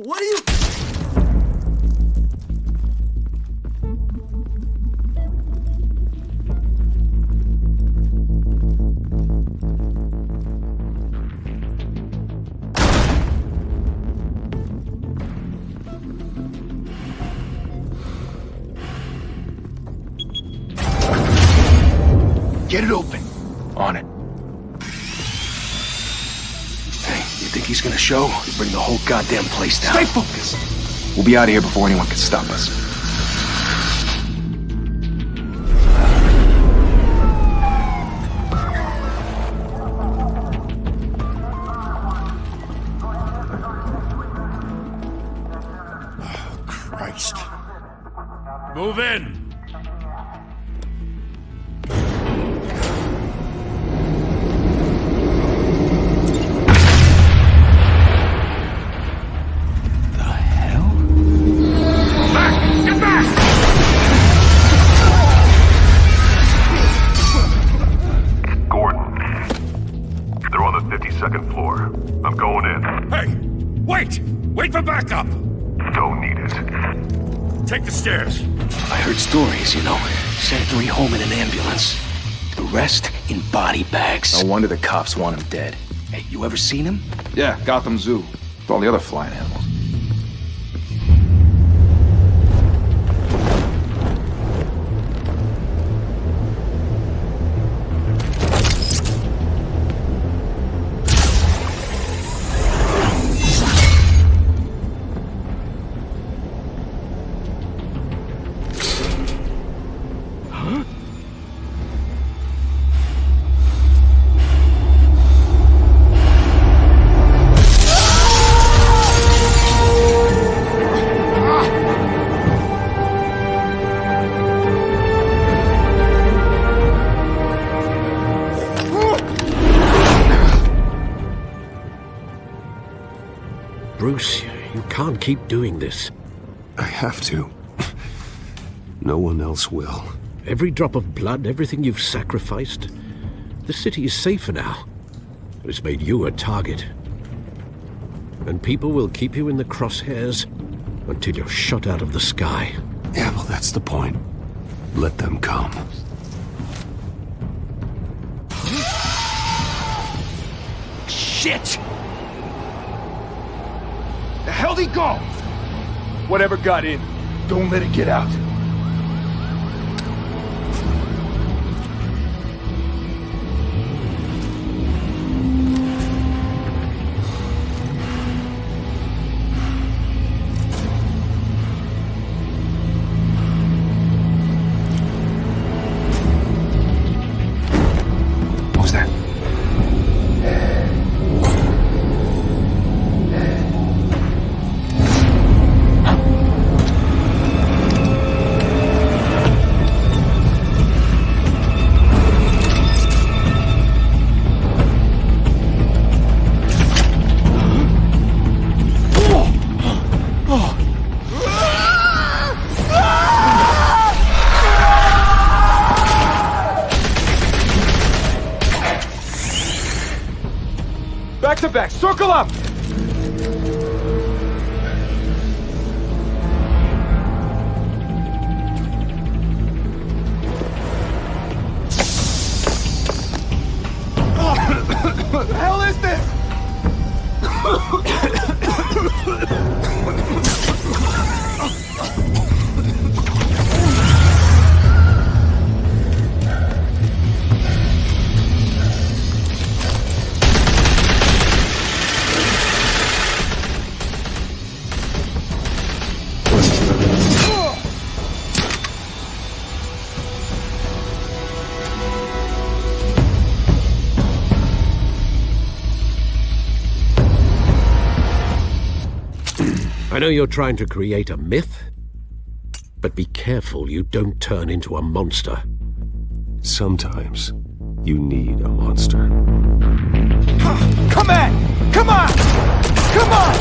What are you... Get it open. On it. Hey, you think he's gonna show? He'll bring the whole goddamn place down. Stay focused! We'll be out of here before anyone can stop us. Oh, Christ. Move in! Second floor. I'm going in. Hey! Wait! Wait for backup! Don't need it. Take the stairs. I heard stories, you know. Sent 3 home in an ambulance. The rest in body bags. No wonder the cops want him dead. Hey, you ever seen him? Yeah, Gotham Zoo. With all the other flying animals. Bruce, you can't keep doing this. I have to. No one else will. Every drop of blood, everything you've sacrificed. The city is safer now. It's made you a target. And people will keep you in the crosshairs until you're shot out of the sky. Yeah, well, that's the point. Let them come. Shit! The hell'd he go? Whatever got in, don't let it get out. What was that? Back to back, circle up! What the hell is this? I know you're trying to create a myth, but be careful you don't turn into a monster. Sometimes you need a monster. Come on! Come on! Come on!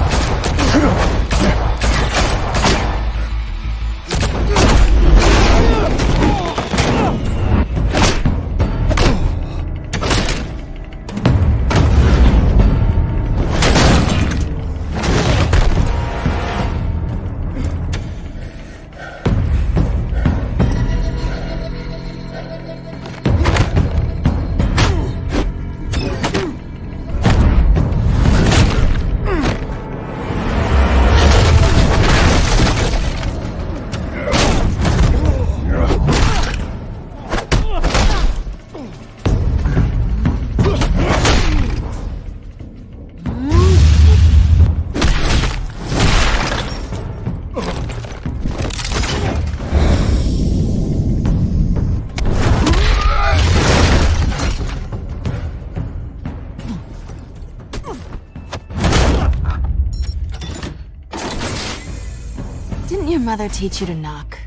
Didn't your mother teach you to knock?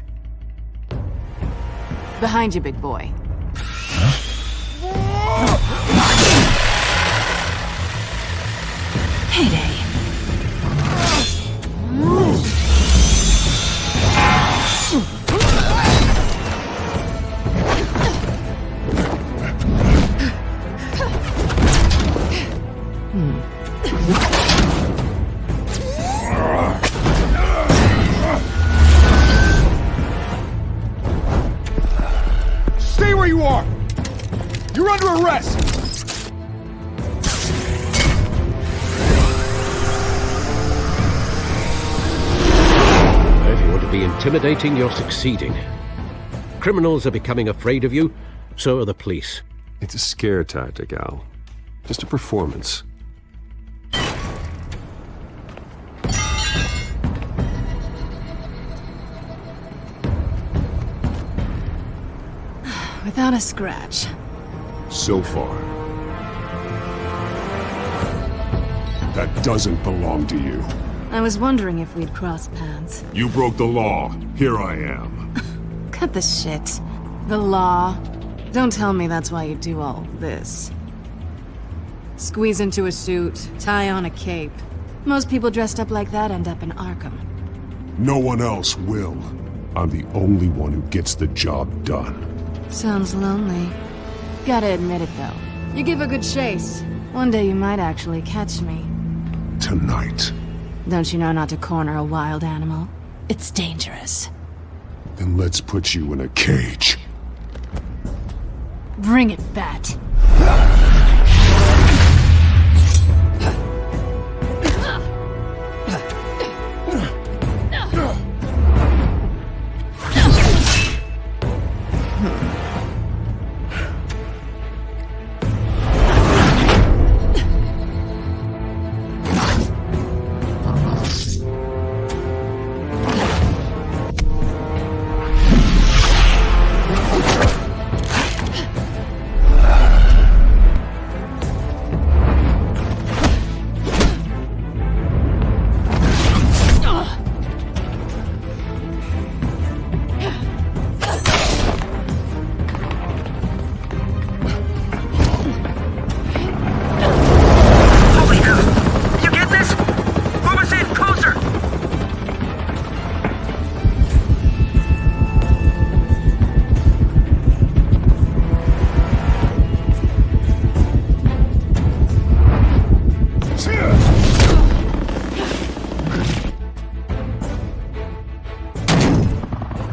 Behind you, big boy. Heyday. Stay where you are! You're under arrest! If you want to be intimidating, you're succeeding. Criminals are becoming afraid of you, so are the police. It's a scare tactic, Al. Just a performance. Without a scratch. So far. That doesn't belong to you. I was wondering if we'd cross paths. You broke the law. Here I am. Cut the shit. The law. Don't tell me that's why you do all this. Squeeze into a suit, tie on a cape. Most people dressed up like that end up in Arkham. No one else will. I'm the only one who gets the job done. Sounds lonely. Gotta admit it, though. You give a good chase. One day you might actually catch me. Tonight. Don't you know not to corner a wild animal? It's dangerous. Then let's put you in a cage. Bring it, Bat.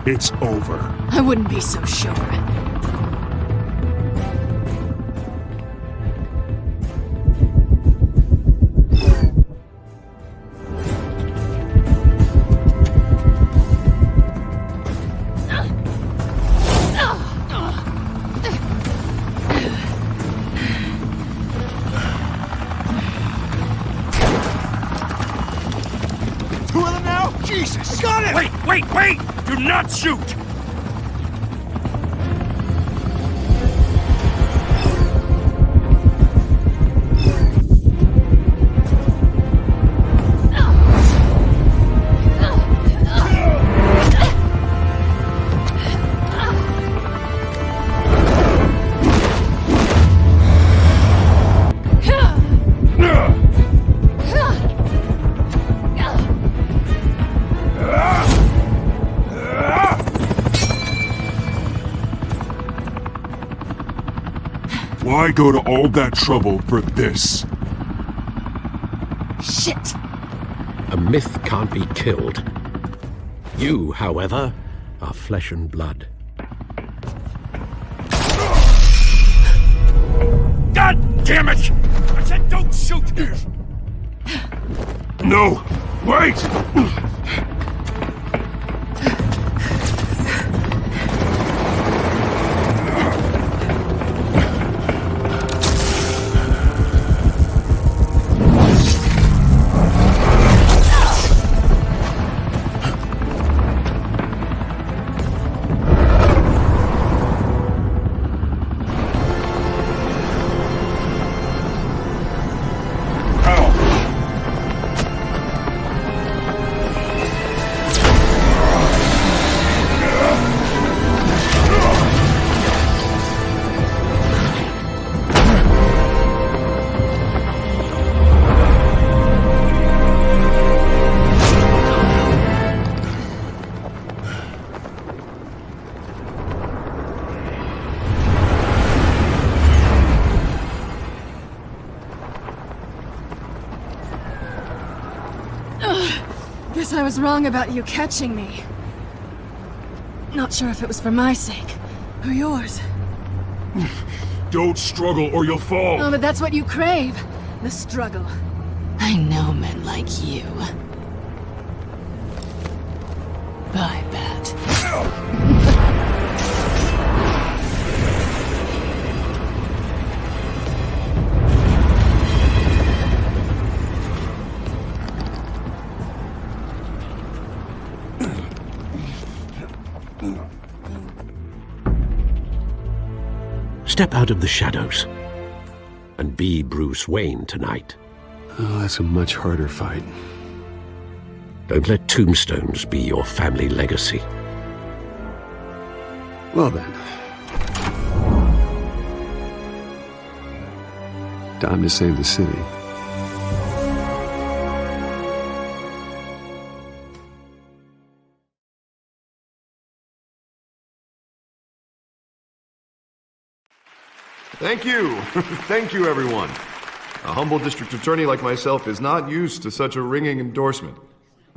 It's over. I wouldn't be so sure. Two of them now? Jesus! Got it! Wait! Do not shoot! Why go to all that trouble for this? Shit! A myth can't be killed. You, however, are flesh and blood. God damn it! I said don't shoot! No! Wait! Guess I was wrong about you catching me. Not sure if it was for my sake, or yours. Don't struggle or you'll fall! Oh, but that's what you crave. The struggle. I know men like you. Bye, Bat. Step out of the shadows and be Bruce Wayne tonight. Oh, that's a much harder fight. Don't let tombstones be your family legacy. Well then. Time to save the city. Thank you. Thank you, everyone. A humble district attorney like myself is not used to such a ringing endorsement.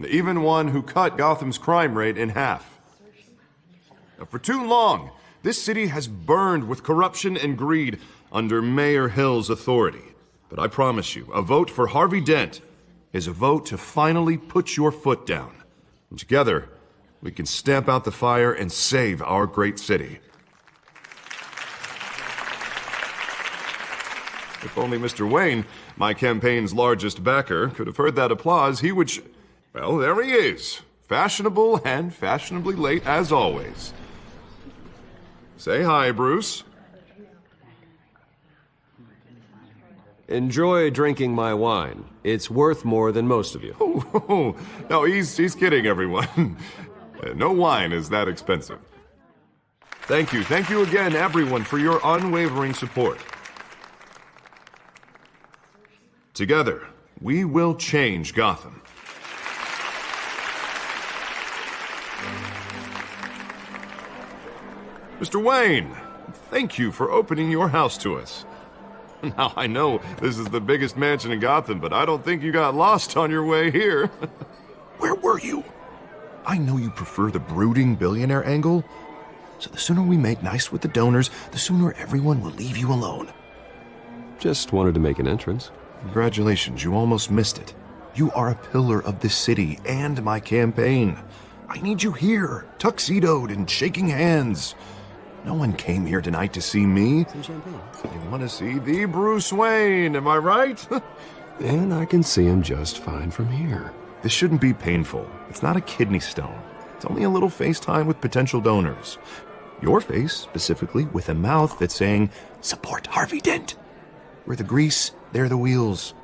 Even one who cut Gotham's crime rate in half. For too long, this city has burned with corruption and greed under Mayor Hill's authority. But I promise you, a vote for Harvey Dent is a vote to finally put your foot down. And together, we can stamp out the fire and save our great city. If only Mr. Wayne, my campaign's largest backer, could have heard that applause, he would well, there he is. Fashionable and fashionably late as always. Say hi, Bruce. Enjoy drinking my wine. It's worth more than most of you. Oh, no, he's kidding, everyone. No wine is that expensive. Thank you again, everyone, for your unwavering support. Together, we will change Gotham. Mr. Wayne, thank you for opening your house to us. Now, I know this is the biggest mansion in Gotham, but I don't think you got lost on your way here. Where were you? I know you prefer the brooding billionaire angle, so the sooner we make nice with the donors, the sooner everyone will leave you alone. Just wanted to make an entrance. Congratulations, you almost missed it. You are a pillar of this city and my campaign. I need you here, tuxedoed and shaking hands. No one came here tonight to see me. Some champagne. They want to see the Bruce Wayne, am I right? And I can see him just fine from here. This shouldn't be painful. It's not a kidney stone. It's only a little FaceTime with potential donors. Your face, specifically, with a mouth that's saying, support Harvey Dent. We're the grease, they're the wheels.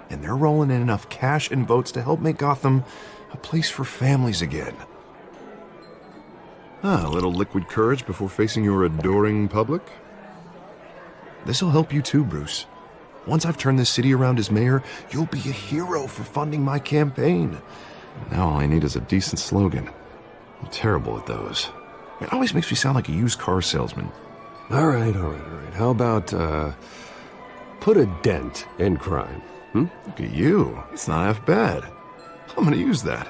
And they're rolling in enough cash and votes to help make Gotham a place for families again. A little liquid courage before facing your adoring public. This'll help you too, Bruce. Once I've turned this city around as mayor, you'll be a hero for funding my campaign. Now all I need is a decent slogan. I'm terrible at those. It always makes me sound like a used car salesman. All right. How about, put a dent in crime? Look at you. It's not half bad. I'm gonna use that.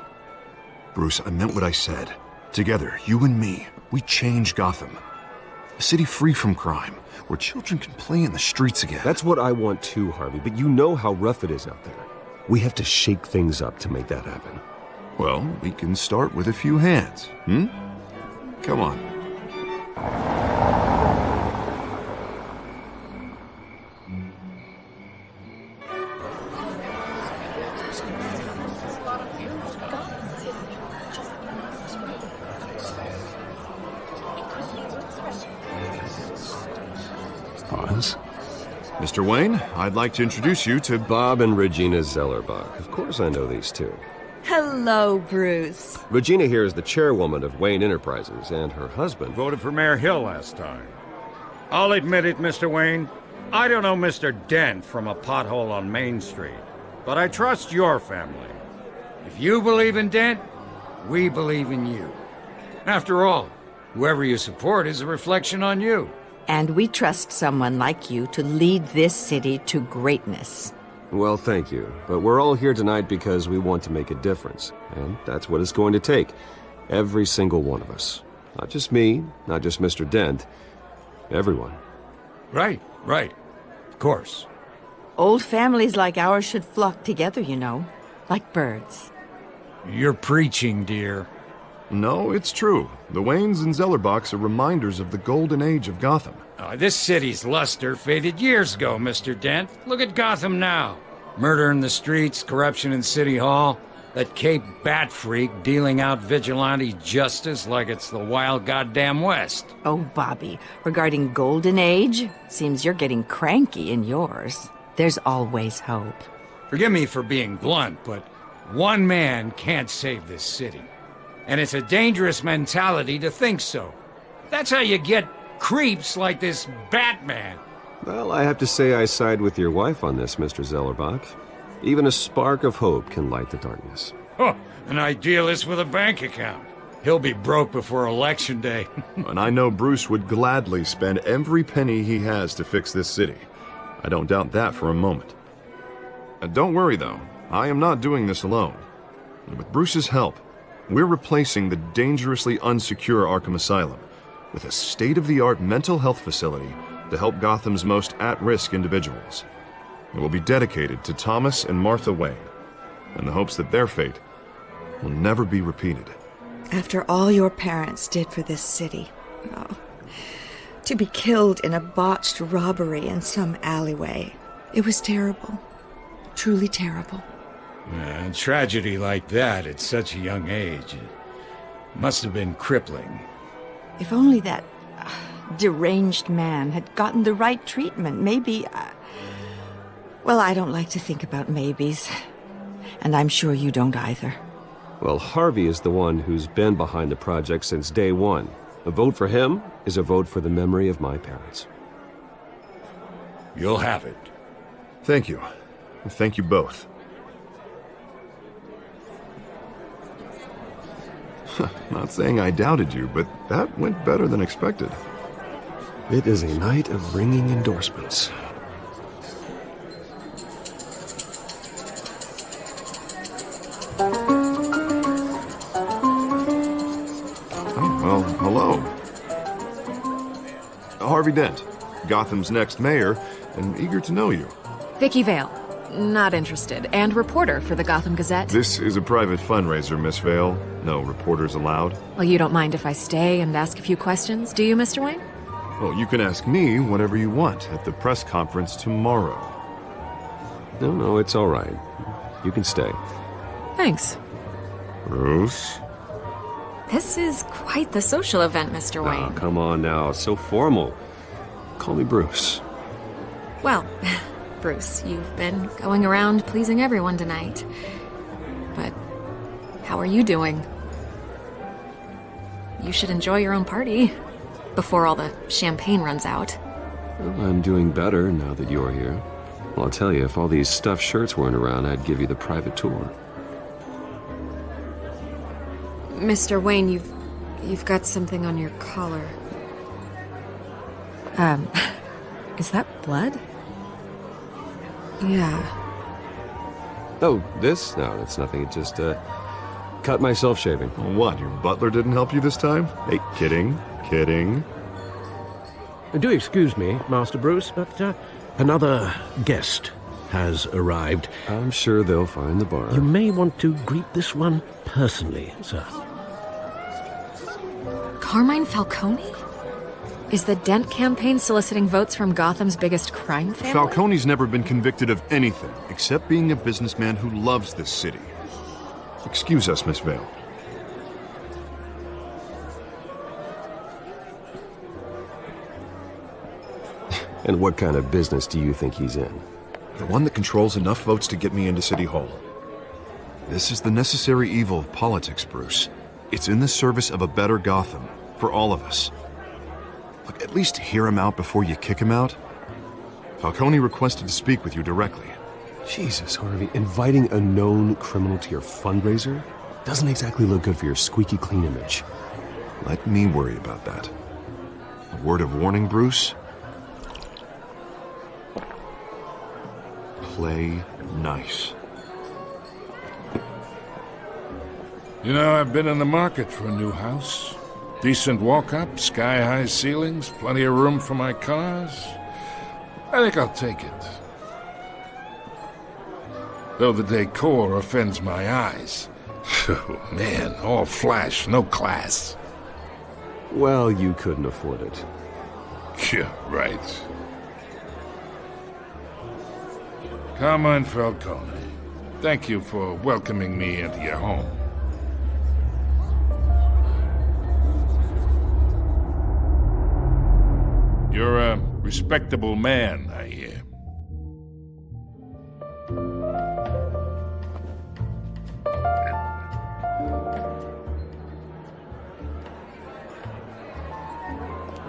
Bruce, I meant what I said. Together, you and me, we change Gotham. A city free from crime, where children can play in the streets again. That's what I want too, Harvey, but you know how rough it is out there. We have to shake things up to make that happen. Well, we can start with a few hands, Come on. Pause. Mr. Wayne, I'd like to introduce you to Bob and Regina Zellerbach. Of course I know these two. Hello, Bruce. Regina here is the chairwoman of Wayne Enterprises, and her husband... Voted for Mayor Hill last time. I'll admit it, Mr. Wayne. I don't know Mr. Dent from a pothole on Main Street, but I trust your family. If you believe in Dent, we believe in you. After all, whoever you support is a reflection on you. And we trust someone like you to lead this city to greatness. Well, thank you. But we're all here tonight because we want to make a difference. And that's what it's going to take. Every single one of us. Not just me, not just Mr. Dent. Everyone. Right. Of course. Old families like ours should flock together, you know. Like birds. You're preaching, dear. No, it's true. The Waynes and Zellerbachs are reminders of the golden age of Gotham. This city's luster faded years ago, Mr. Dent. Look at Gotham now. Murder in the streets, corruption in City Hall, that Cape Bat freak dealing out vigilante justice like it's the wild goddamn West. Oh, Bobby, regarding Golden Age, seems you're getting cranky in yours. There's always hope. Forgive me for being blunt, but one man can't save this city. And it's a dangerous mentality to think so. That's how you get creeps like this Batman. Well, I have to say I side with your wife on this, Mr. Zellerbach. Even a spark of hope can light the darkness. Oh, an idealist with a bank account. He'll be broke before Election Day. And I know Bruce would gladly spend every penny he has to fix this city. I don't doubt that for a moment. Don't worry, though. I am not doing this alone. With Bruce's help, we're replacing the dangerously unsecure Arkham Asylum with a state-of-the-art mental health facility to help Gotham's most at-risk individuals. It will be dedicated to Thomas and Martha Wayne, in the hopes that their fate will never be repeated. After all your parents did for this city, oh, to be killed in a botched robbery in some alleyway, it was terrible. Truly terrible. A tragedy like that at such a young age must have been crippling. If only that deranged man had gotten the right treatment, maybe... Well, I don't like to think about maybes. And I'm sure you don't either. Well, Harvey is the one who's been behind the project since day one. A vote for him is a vote for the memory of my parents. You'll have it. Thank you. Thank you both. Not saying I doubted you, but that went better than expected. It is a night of ringing endorsements. Well, hello. Harvey Dent, Gotham's next mayor, and eager to know you. Vicky Vale. Not interested. And reporter for the Gotham Gazette. This is a private fundraiser, Miss Vale. No reporters allowed. Well, you don't mind if I stay and ask a few questions, do you, Mr. Wayne? Well, you can ask me whatever you want at the press conference tomorrow. No, it's all right. You can stay. Thanks. Bruce? This is quite the social event, Mr. Wayne. Oh, come on now. So formal. Call me Bruce. Well, Bruce, you've been going around pleasing everyone tonight. But how are you doing? You should enjoy your own party before all the champagne runs out. Well, I'm doing better now that you're here. Well, I'll tell you, if all these stuffed shirts weren't around, I'd give you the private tour. Mr. Wayne, you've got something on your collar. Is that blood? Yeah. Oh, this? No, that's nothing. It just, cut myself shaving. What, your butler didn't help you this time? Hey, kidding. Do excuse me, Master Bruce, but another guest has arrived. I'm sure they'll find the bar. You may want to greet this one personally, sir. Carmine Falcone? Is the Dent campaign soliciting votes from Gotham's biggest crime family? Falcone's never been convicted of anything except being a businessman who loves this city. Excuse us, Miss Vale. And what kind of business do you think he's in? The one that controls enough votes to get me into City Hall. This is the necessary evil of politics, Bruce. It's in the service of a better Gotham, for all of us. Look, at least hear him out before you kick him out. Falcone requested to speak with you directly. Jesus, Harvey, inviting a known criminal to your fundraiser doesn't exactly look good for your squeaky clean image. Let me worry about that. A word of warning, Bruce? Play Nice. You know, I've been in the market for a new house. Decent walk-up, sky-high ceilings, plenty of room for my cars. I think I'll take it. Though the decor offends my eyes. Oh, man, all flash, no class. Well, you couldn't afford it. Yeah, right. Carmine Falcone, thank you for welcoming me into your home. You're a respectable man, I hear.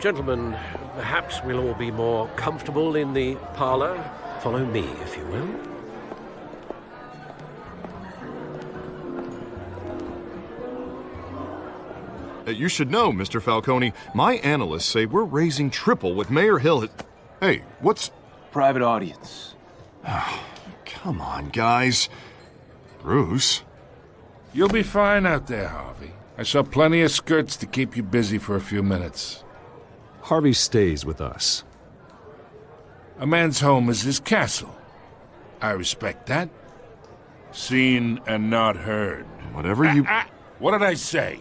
Gentlemen, perhaps we'll all be more comfortable in the parlor. Follow me, if you will. You should know, Mr. Falcone, my analysts say we're raising triple what Mayor Hill had... Hey, what's... Private audience. Come on, guys. Bruce? You'll be fine out there, Harvey. I saw plenty of skirts to keep you busy for a few minutes. Harvey stays with us. A man's home is his castle. I respect that. Seen and not heard. Whatever you... What did I say?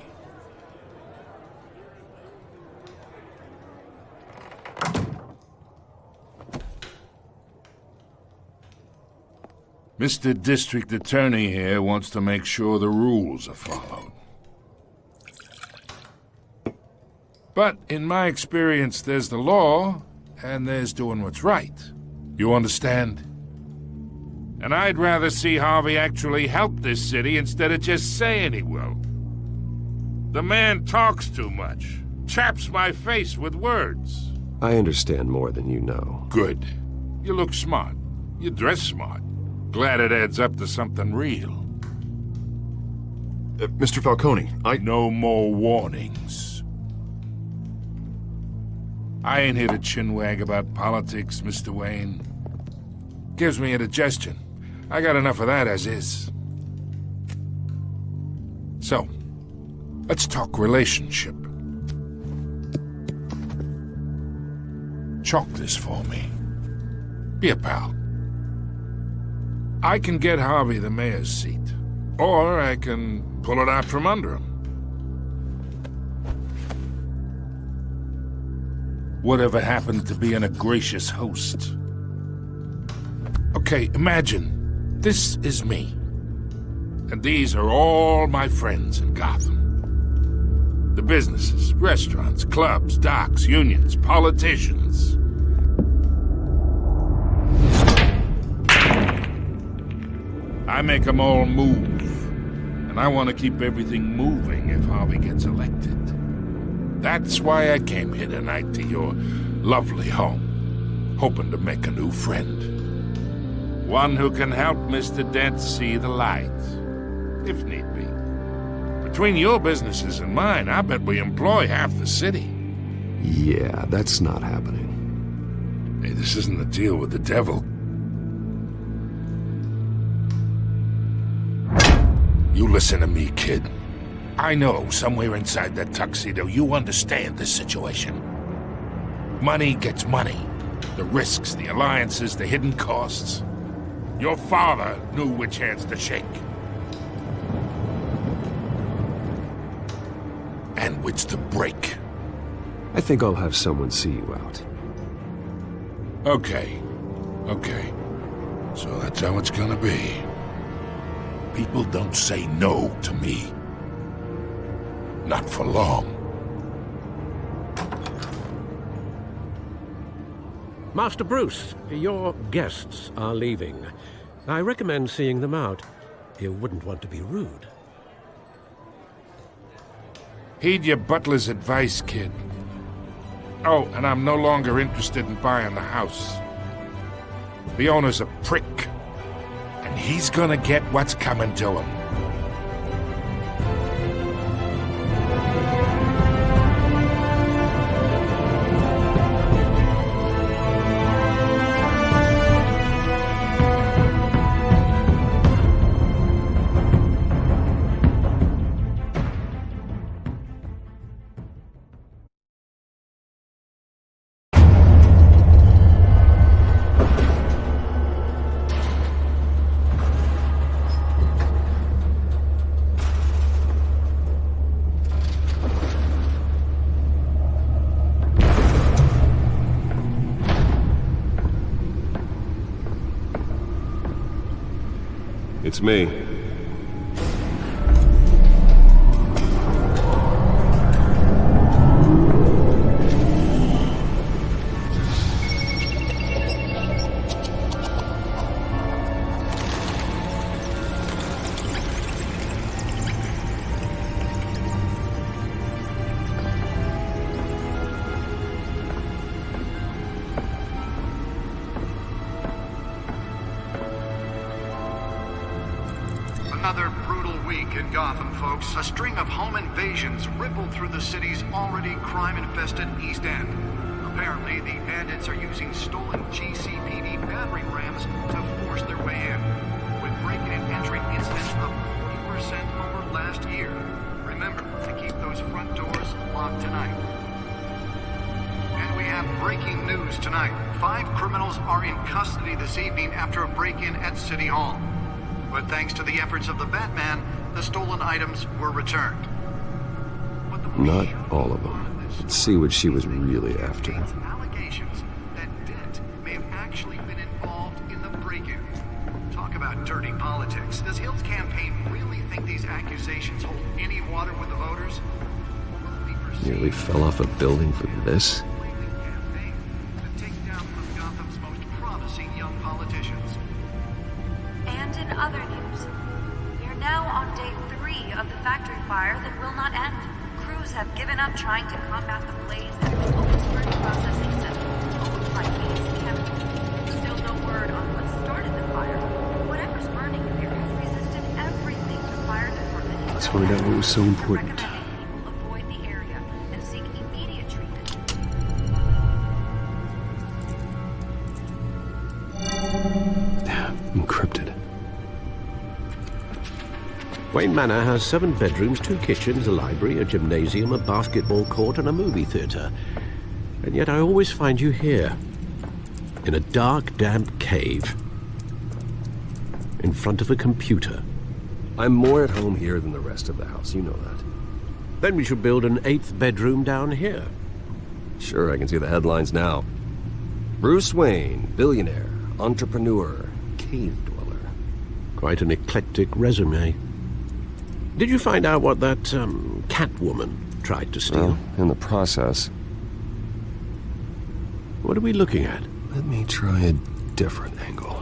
Mr. District Attorney here wants to make sure the rules are followed. But in my experience, there's the law, and there's doing what's right. You understand? And I'd rather see Harvey actually help this city instead of just saying he will. The man talks too much, chaps my face with words. I understand more than you know. Good. You look smart. You dress smart. Glad it adds up to something real. Mr. Falcone, No more warnings. I ain't here to chinwag about politics, Mr. Wayne. Gives me indigestion. I got enough of that as is. So, let's talk relationship. Chalk this for me. Be a pal. I can get Harvey the mayor's seat, or I can pull it out from under him. Whatever happened to being a gracious host? Okay, imagine, this is me. And these are all my friends in Gotham. The businesses, restaurants, clubs, docks, unions, politicians. I make them all move. And I want to keep everything moving if Harvey gets elected. That's why I came here tonight to your lovely home, hoping to make a new friend. One who can help Mr. Dent see the light, if need be. Between your businesses and mine, I bet we employ half the city. Yeah, that's not happening. Hey, this isn't a deal with the devil. You listen to me, kid. I know somewhere inside that tuxedo you understand this situation. Money gets money. The risks, the alliances, the hidden costs. Your father knew which hands to shake. And which to break. I think I'll have someone see you out. Okay. So that's how it's gonna be. People don't say no to me. Not for long. Master Bruce, your guests are leaving. I recommend seeing them out. You wouldn't want to be rude. Heed your butler's advice, kid. Oh, and I'm no longer interested in buying the house. The owner's a prick. And he's gonna get what's coming to him. It's me. Another brutal week in Gotham, folks. A string of home invasions rippled through the city's already crime-infested East End. Apparently, the bandits are using stolen GCPD battering rams to force their way in, with break-in and entry incidents up 40% over last year. Remember to keep those front doors locked tonight. And we have breaking news tonight. 5 criminals are in custody this evening after a break-in at City Hall. But thanks to the efforts of the Batman, the stolen items were returned. Not all of them. Let's see what she was really after. Allegations that Dent may have actually been involved in the break-in. Talk about dirty politics. Does Hill's campaign really think these accusations hold any water with the voters? Nearly fell off a building for this? And in other news, we are now on day 3 of the factory fire that will not end. Crews have given up trying to combat the blaze at the Owensburg processing center, owned by Case Chemical. Still no word on what started the fire. Whatever's burning here has resisted everything the fire department. Let's find out what was so important. Avoid the area and seek immediate treatment. Encrypted. Wayne Manor has 7 bedrooms, 2 kitchens, a library, a gymnasium, a basketball court, and a movie theatre. And yet I always find you here, in a dark, damp cave, in front of a computer. I'm more at home here than the rest of the house, you know that. Then we should build an 8th bedroom down here. Sure, I can see the headlines now. Bruce Wayne, billionaire, entrepreneur, cave dweller. Quite an eclectic resume. Did you find out what that, Catwoman tried to steal? Well, in the process. What are we looking at? Let me try a different angle.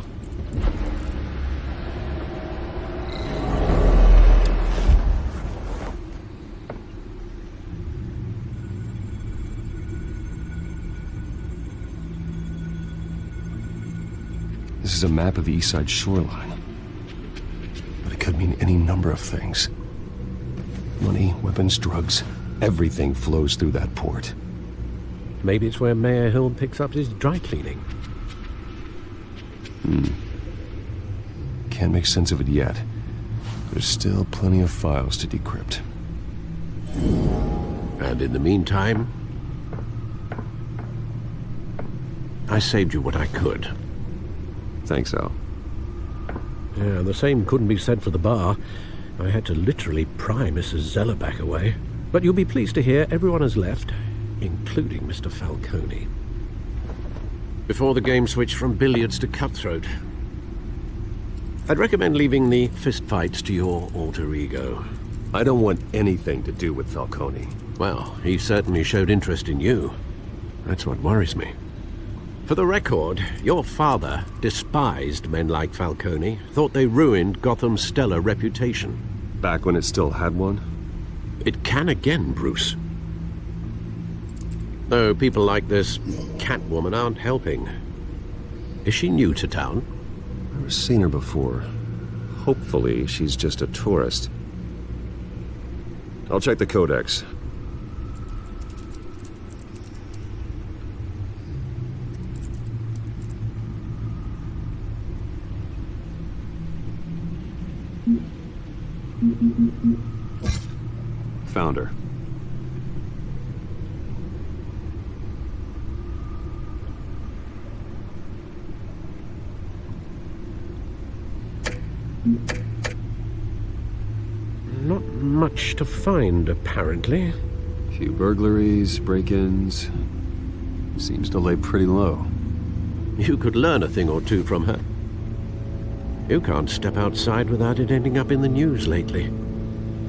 This is a map of the East Side shoreline. But it could mean any number of things. Money, weapons, drugs, everything flows through that port. Maybe it's where Mayor Hill picks up his dry cleaning. Can't make sense of it yet. There's still plenty of files to decrypt. And in the meantime, I saved you what I could. Thanks, Al. Yeah, the same couldn't be said for the bar. I had to literally pry Mrs. Zellerback away. But you'll be pleased to hear everyone has left, including Mr. Falcone. Before the game switched from billiards to cutthroat. I'd recommend leaving the fistfights to your alter ego. I don't want anything to do with Falcone. Well, he certainly showed interest in you. That's what worries me. For the record, your father despised men like Falcone, thought they ruined Gotham's stellar reputation. Back when it still had one? It can again, Bruce. Though people like this Catwoman aren't helping. Is she new to town? I've never seen her before. Hopefully, she's just a tourist. I'll check the codex. Found her. Not much to find, apparently. Few burglaries, break-ins. Seems to lay pretty low. You could learn a thing or two from her. You can't step outside without it ending up in the news lately,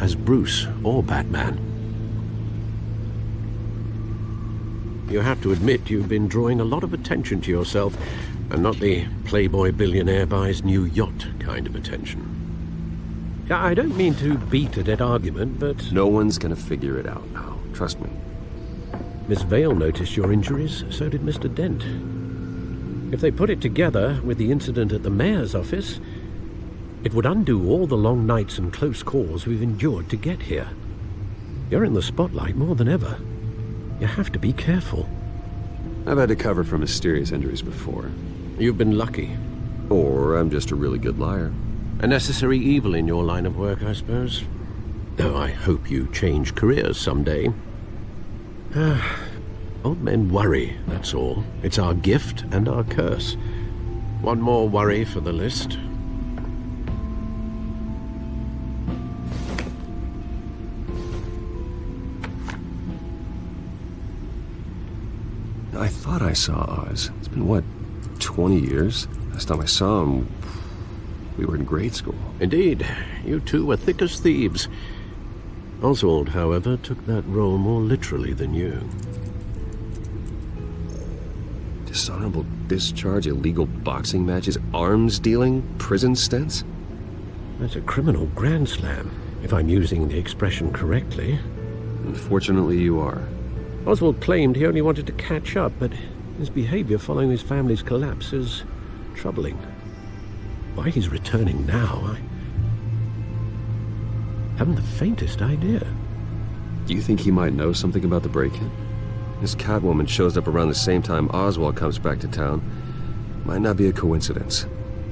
as Bruce or Batman. You have to admit you've been drawing a lot of attention to yourself, and not the playboy billionaire buys new yacht kind of attention. I don't mean to beat a dead argument, but... No one's gonna figure it out now. Trust me. Miss Vale noticed your injuries, so did Mr. Dent. If they put it together with the incident at the mayor's office, it would undo all the long nights and close calls we've endured to get here. You're in the spotlight more than ever. You have to be careful. I've had to cover for mysterious injuries before. You've been lucky. Or I'm just a really good liar. A necessary evil in your line of work, I suppose. Though I hope you change careers someday. Old men worry, that's all. It's our gift and our curse. One more worry for the list. I thought I saw Oz. It's been, what, 20 years? Last time I saw him, we were in grade school. Indeed. You two were thick as thieves. Oswald, however, took that role more literally than you. Dishonorable discharge, illegal boxing matches, arms dealing, prison stints? That's a criminal grand slam, if I'm using the expression correctly. Unfortunately, you are. Oswald claimed he only wanted to catch up, but his behavior following his family's collapse is troubling. Why he's returning now, I haven't the faintest idea. Do you think he might know something about the break-in? This Catwoman shows up around the same time Oswald comes back to town. Might not be a coincidence.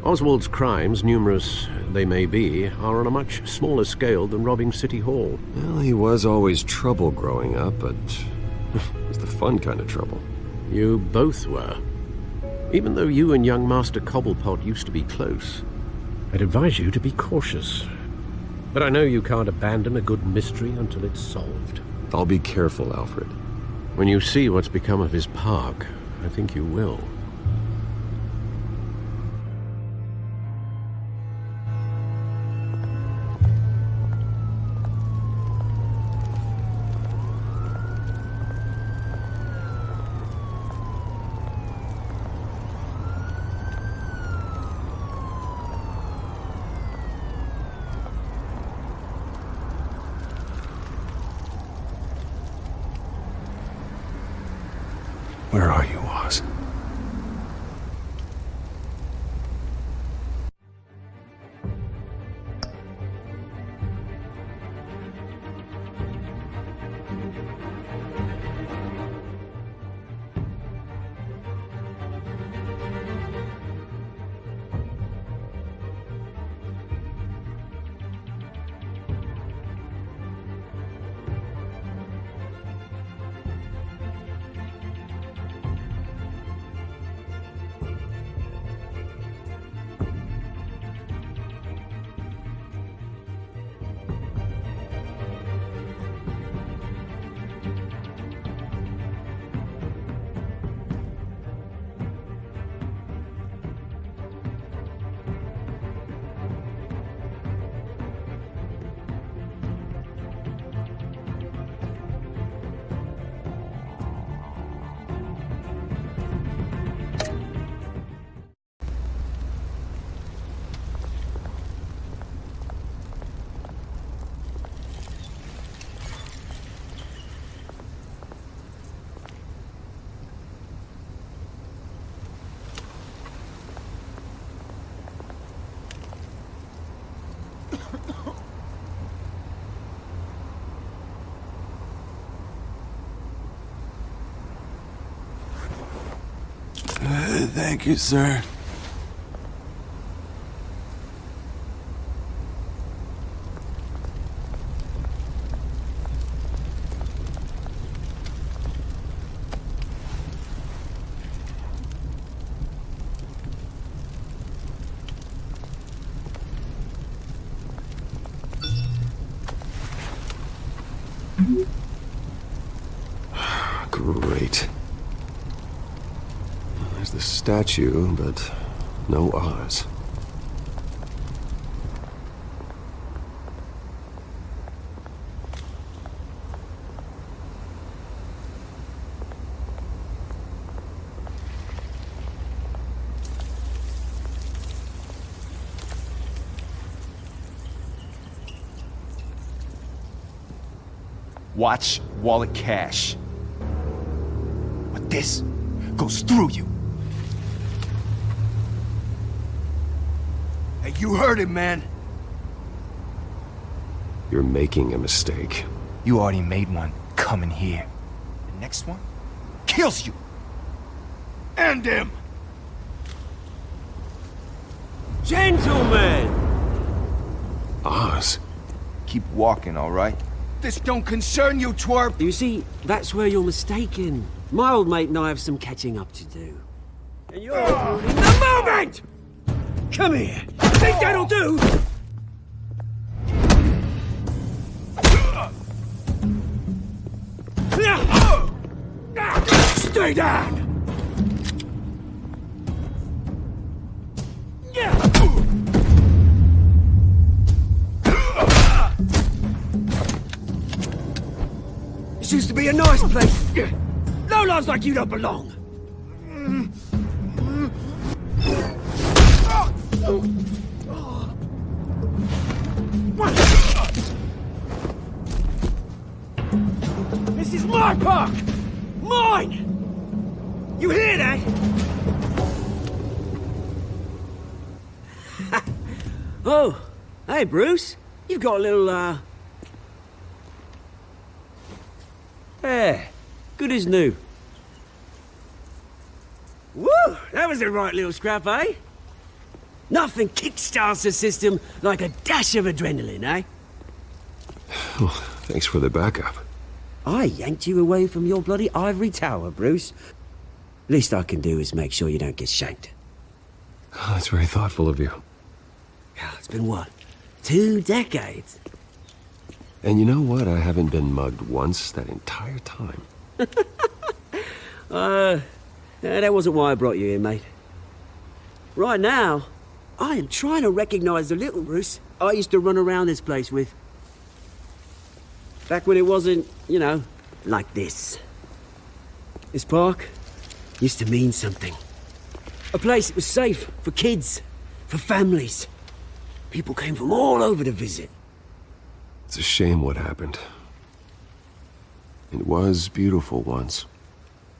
Oswald's crimes, numerous they may be, are on a much smaller scale than robbing City Hall. Well, he was always trouble growing up, but it was the fun kind of trouble. You both were. Even though you and young Master Cobblepot used to be close, I'd advise you to be cautious. But I know you can't abandon a good mystery until it's solved. I'll be careful, Alfred. When you see what's become of his park, I think you will. Where are you, Oz? Thank you, sir. Great. There's the statue, but no Oz. Watch, wallet, cash. But this goes through you. Hey, you heard him, man. You're making a mistake. You already made one coming here. The next one kills you. And him. Gentlemen! Oz. Keep walking, all right? This don't concern you, twerp! You see, that's where you're mistaken. My old mate and I have some catching up to do. And you're ruining the moment! Come here! Think that'll do? Stay down! This used to be a nice place. Lowlifes like you don't belong. This is my park! Mine! You hear that? Oh, hey, Bruce. You've got a little, Yeah, good as new. Woo! That was a right little scrap, eh? Nothing kickstarts the system like a dash of adrenaline, eh? Oh, thanks for the backup. I yanked you away from your bloody ivory tower, Bruce. Least I can do is make sure you don't get shanked. Oh, that's very thoughtful of you. Yeah, it's been what? 2 decades? And you know what? I haven't been mugged once that entire time. That wasn't why I brought you here, mate. Right now, I am trying to recognize the little Bruce I used to run around this place with. Back when it wasn't, you know, like this. This park used to mean something. A place that was safe for kids, for families. People came from all over to visit. It's a shame what happened. It was beautiful once.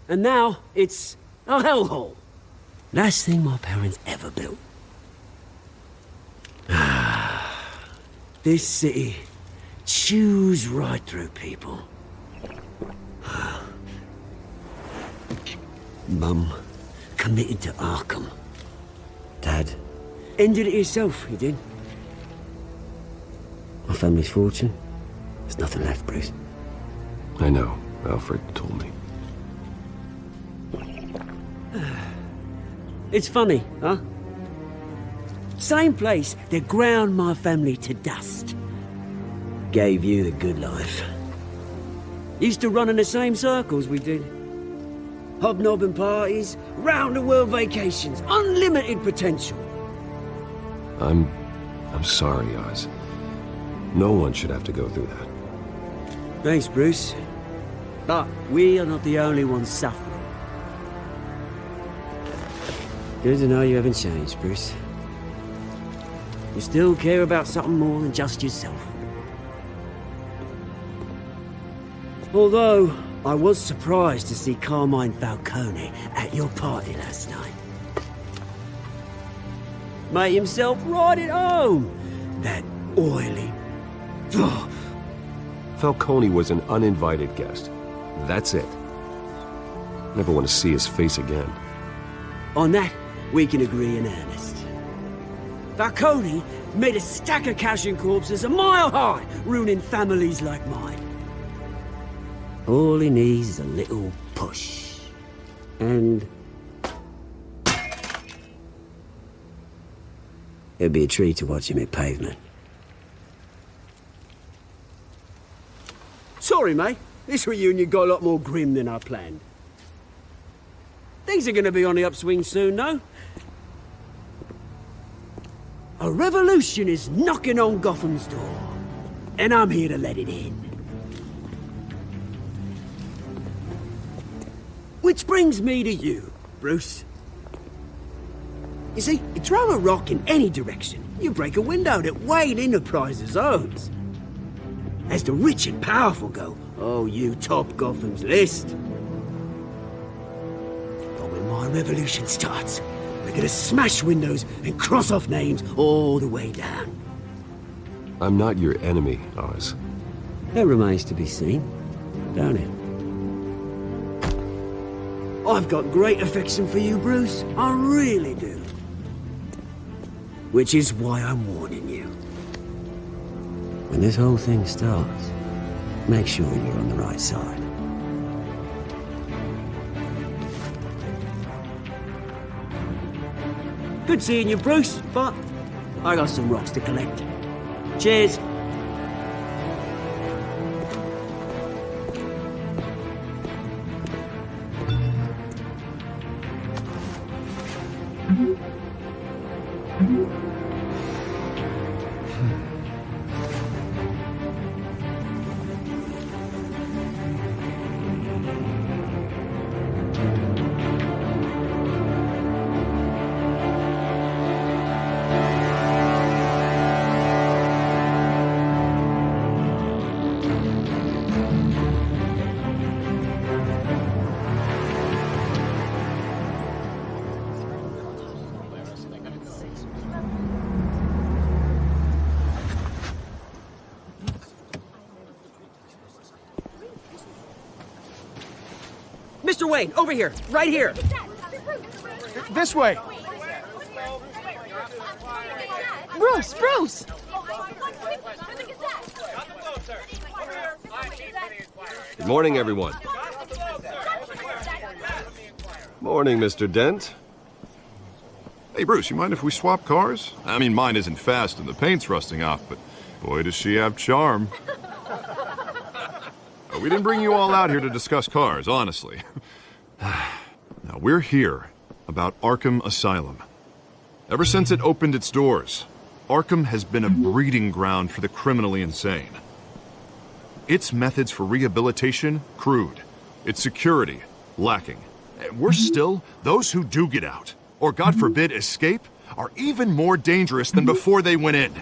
And now, it's a hellhole. Last thing my parents ever built. This city chews right through people. Mum committed to Arkham. Dad ended it yourself, you did. My family's fortune. There's nothing left, Bruce. I know. Alfred told me. It's funny, huh? Same place that ground my family to dust. Gave you the good life. Used to run in the same circles we did. Hobnobbing parties, round-the-world vacations, unlimited potential. I'm sorry, Oz. No one should have to go through that. Thanks, Bruce. But we are not the only ones suffering. Good to know you haven't changed, Bruce. You still care about something more than just yourself. Although, I was surprised to see Carmine Falcone at your party last night. Made himself right at home. That oily... Ugh. Falcone was an uninvited guest. That's it. Never want to see his face again. On that, we can agree in earnest. Falcone made a stack of cash and corpses a mile high, ruining families like mine. All he needs is a little push. And... it'd be a treat to watch him hit pavement. Sorry, mate. This reunion got a lot more grim than I planned. Things are gonna be on the upswing soon, though. A revolution is knocking on Gotham's door. And I'm here to let it in. Which brings me to you, Bruce. You see, you throw a rock in any direction, you break a window that Wayne Enterprises owns. As the rich and powerful go, oh, you top Gotham's list. But when my revolution starts, we're gonna smash windows and cross off names all the way down. I'm not your enemy, Oz. That remains to be seen, don't it? I've got great affection for you, Bruce. I really do. Which is why I'm warning you. When this whole thing starts, make sure you're on the right side. Good seeing you, Bruce, but I got some rocks to collect. Cheers. Mr. Wayne, over here, right here. This way. Bruce! Good morning, everyone. Morning, Mr. Dent. Hey, Bruce, you mind if we swap cars? I mean, mine isn't fast and the paint's rusting off, but boy, does she have charm. We didn't bring you all out here to discuss cars, honestly. Now, we're here about Arkham Asylum. Ever since it opened its doors, Arkham has been a breeding ground for the criminally insane. Its methods for rehabilitation, crude. Its security, lacking. And worse still, those who do get out, or God forbid escape, are even more dangerous than before they went in.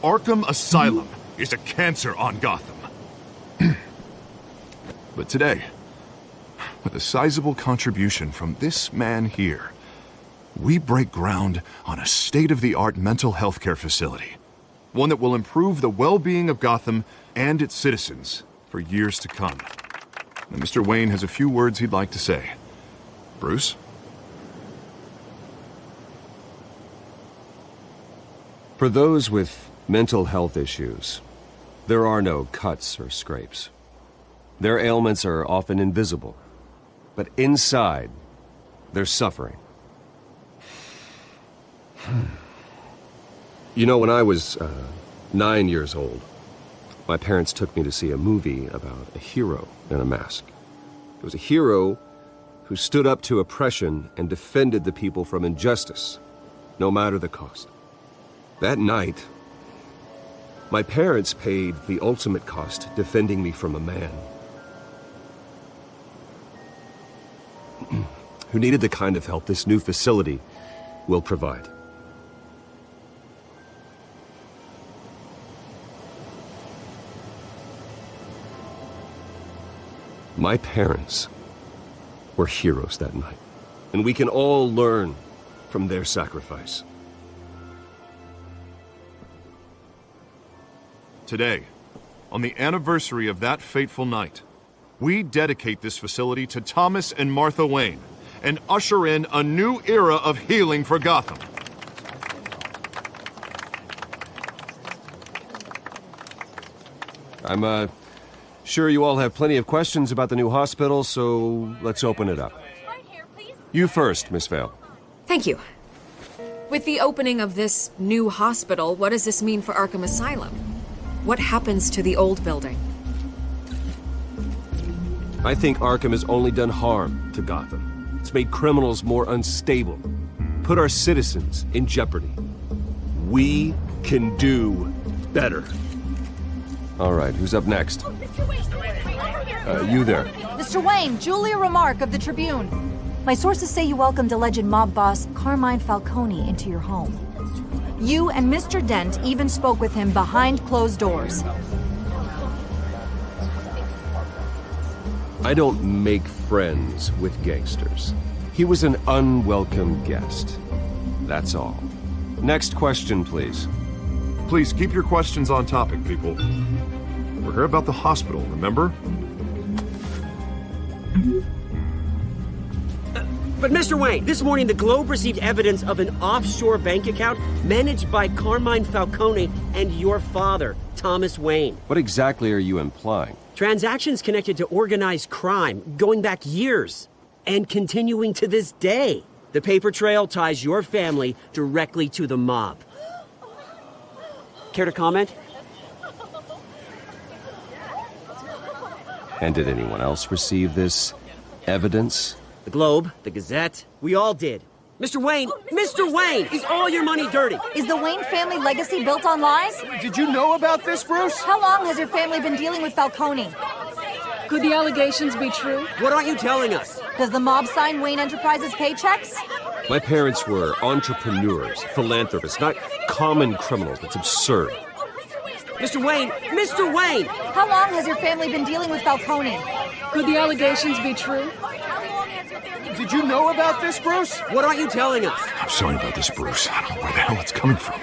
Arkham Asylum is a cancer on Gotham. But today, with a sizable contribution from this man here, we break ground on a state-of-the-art mental health care facility. One that will improve the well-being of Gotham and its citizens for years to come. Now, Mr. Wayne has a few words he'd like to say. Bruce? For those with mental health issues, there are no cuts or scrapes. Their ailments are often invisible, but inside, they're suffering. You know, when I was 9 years old, my parents took me to see a movie about a hero in a mask. It was a hero who stood up to oppression and defended the people from injustice, no matter the cost. That night, my parents paid the ultimate cost defending me from a man who needed the kind of help this new facility will provide. My parents were heroes that night, and we can all learn from their sacrifice. Today, on the anniversary of that fateful night, we dedicate this facility to Thomas and Martha Wayne and usher in a new era of healing for Gotham. I'm sure you all have plenty of questions about the new hospital, so let's open it up. You first, Miss Vale. Thank you. With the opening of this new hospital, what does this mean for Arkham Asylum? What happens to the old building? I think Arkham has only done harm to Gotham. It's made criminals more unstable, put our citizens in jeopardy. We can do better. All right, who's up next? You there. Mr. Wayne, Julia Remark of the Tribune. My sources say you welcomed alleged mob boss Carmine Falcone into your home. You and Mr. Dent even spoke with him behind closed doors. I don't make friends with gangsters. He was an unwelcome guest. That's all. Next question, please. Please keep your questions on topic, people. We're here about the hospital, remember? But Mr. Wayne, this morning the Globe received evidence of an offshore bank account managed by Carmine Falcone and your father, Thomas Wayne. What exactly are you implying? Transactions connected to organized crime going back years and continuing to this day. The paper trail ties your family directly to the mob. Care to comment? And did anyone else receive this evidence? The Globe, the Gazette, we all did. Mr. Wayne, Mr. Wayne, is all your money dirty? Is the Wayne family legacy built on lies? Did you know about this, Bruce? How long has your family been dealing with Falcone? Could the allegations be true? What aren't you telling us? Does the mob sign Wayne Enterprises paychecks? My parents were entrepreneurs, philanthropists, not common criminals. That's absurd. Mr. Wayne, Mr. Wayne! How long has your family been dealing with Falcone? Could the allegations be true? Did you know about this, Bruce? What aren't you telling us? I'm sorry about this, Bruce. I don't know where the hell it's coming from.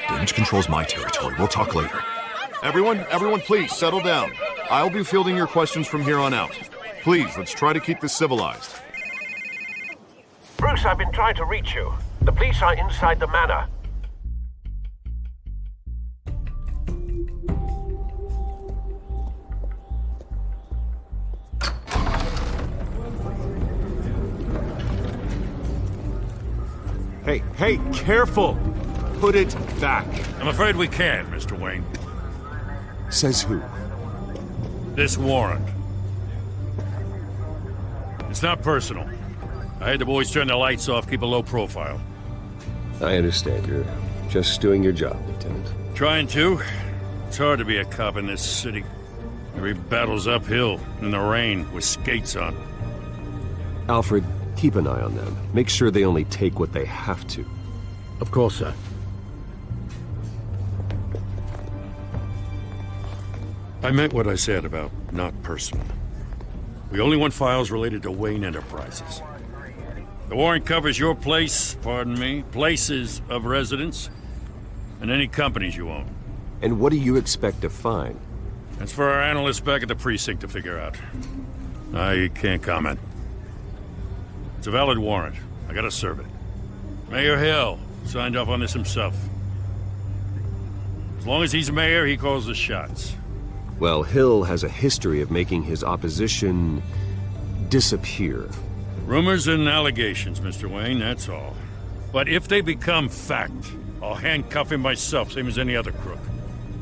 Damage control's my territory. We'll talk later. Everyone, please, settle down. I'll be fielding your questions from here on out. Please, let's try to keep this civilized. Bruce, I've been trying to reach you. The police are inside the manor. Hey, careful! Put it back. I'm afraid we can't, Mr. Wayne. Says who? This warrant. It's not personal. I had the boys turn the lights off, keep a low profile. I understand. You're just doing your job, Lieutenant. Trying to. It's hard to be a cop in this city. Every battle's uphill, in the rain, with skates on. Alfred, keep an eye on them. Make sure they only take what they have to. Of course, sir. I meant what I said about not personal. We only want files related to Wayne Enterprises. The warrant covers your places of residence, and any companies you own. And what do you expect to find? That's for our analysts back at the precinct to figure out. I can't comment. It's a valid warrant. I gotta serve it. Mayor Hill signed off on this himself. As long as he's mayor, he calls the shots. Well, Hill has a history of making his opposition disappear. Rumors and allegations, Mr. Wayne, that's all. But if they become fact, I'll handcuff him myself, same as any other crook.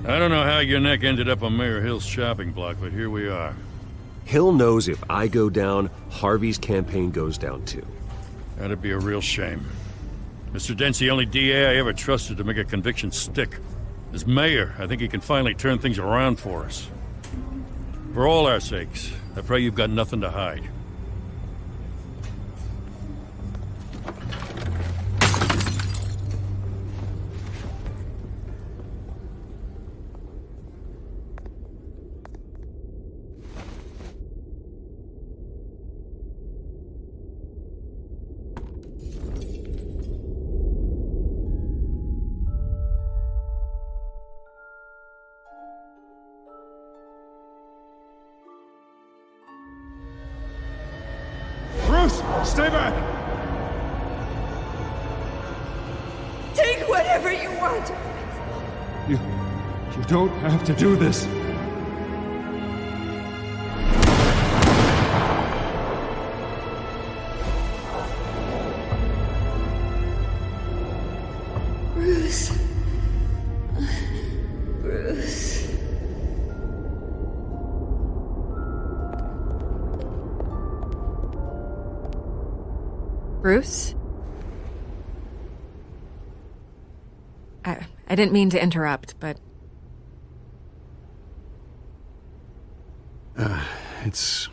I don't know how your neck ended up on Mayor Hill's shopping block, but here we are. Hill knows if I go down, Harvey's campaign goes down too. That'd be a real shame. Mr. Dent's the only DA I ever trusted to make a conviction stick. As mayor, I think he can finally turn things around for us. For all our sakes, I pray you've got nothing to hide. Stay back! Take whatever you want. You don't have to do this. Bruce. Bruce. Bruce? I didn't mean to interrupt, but... It's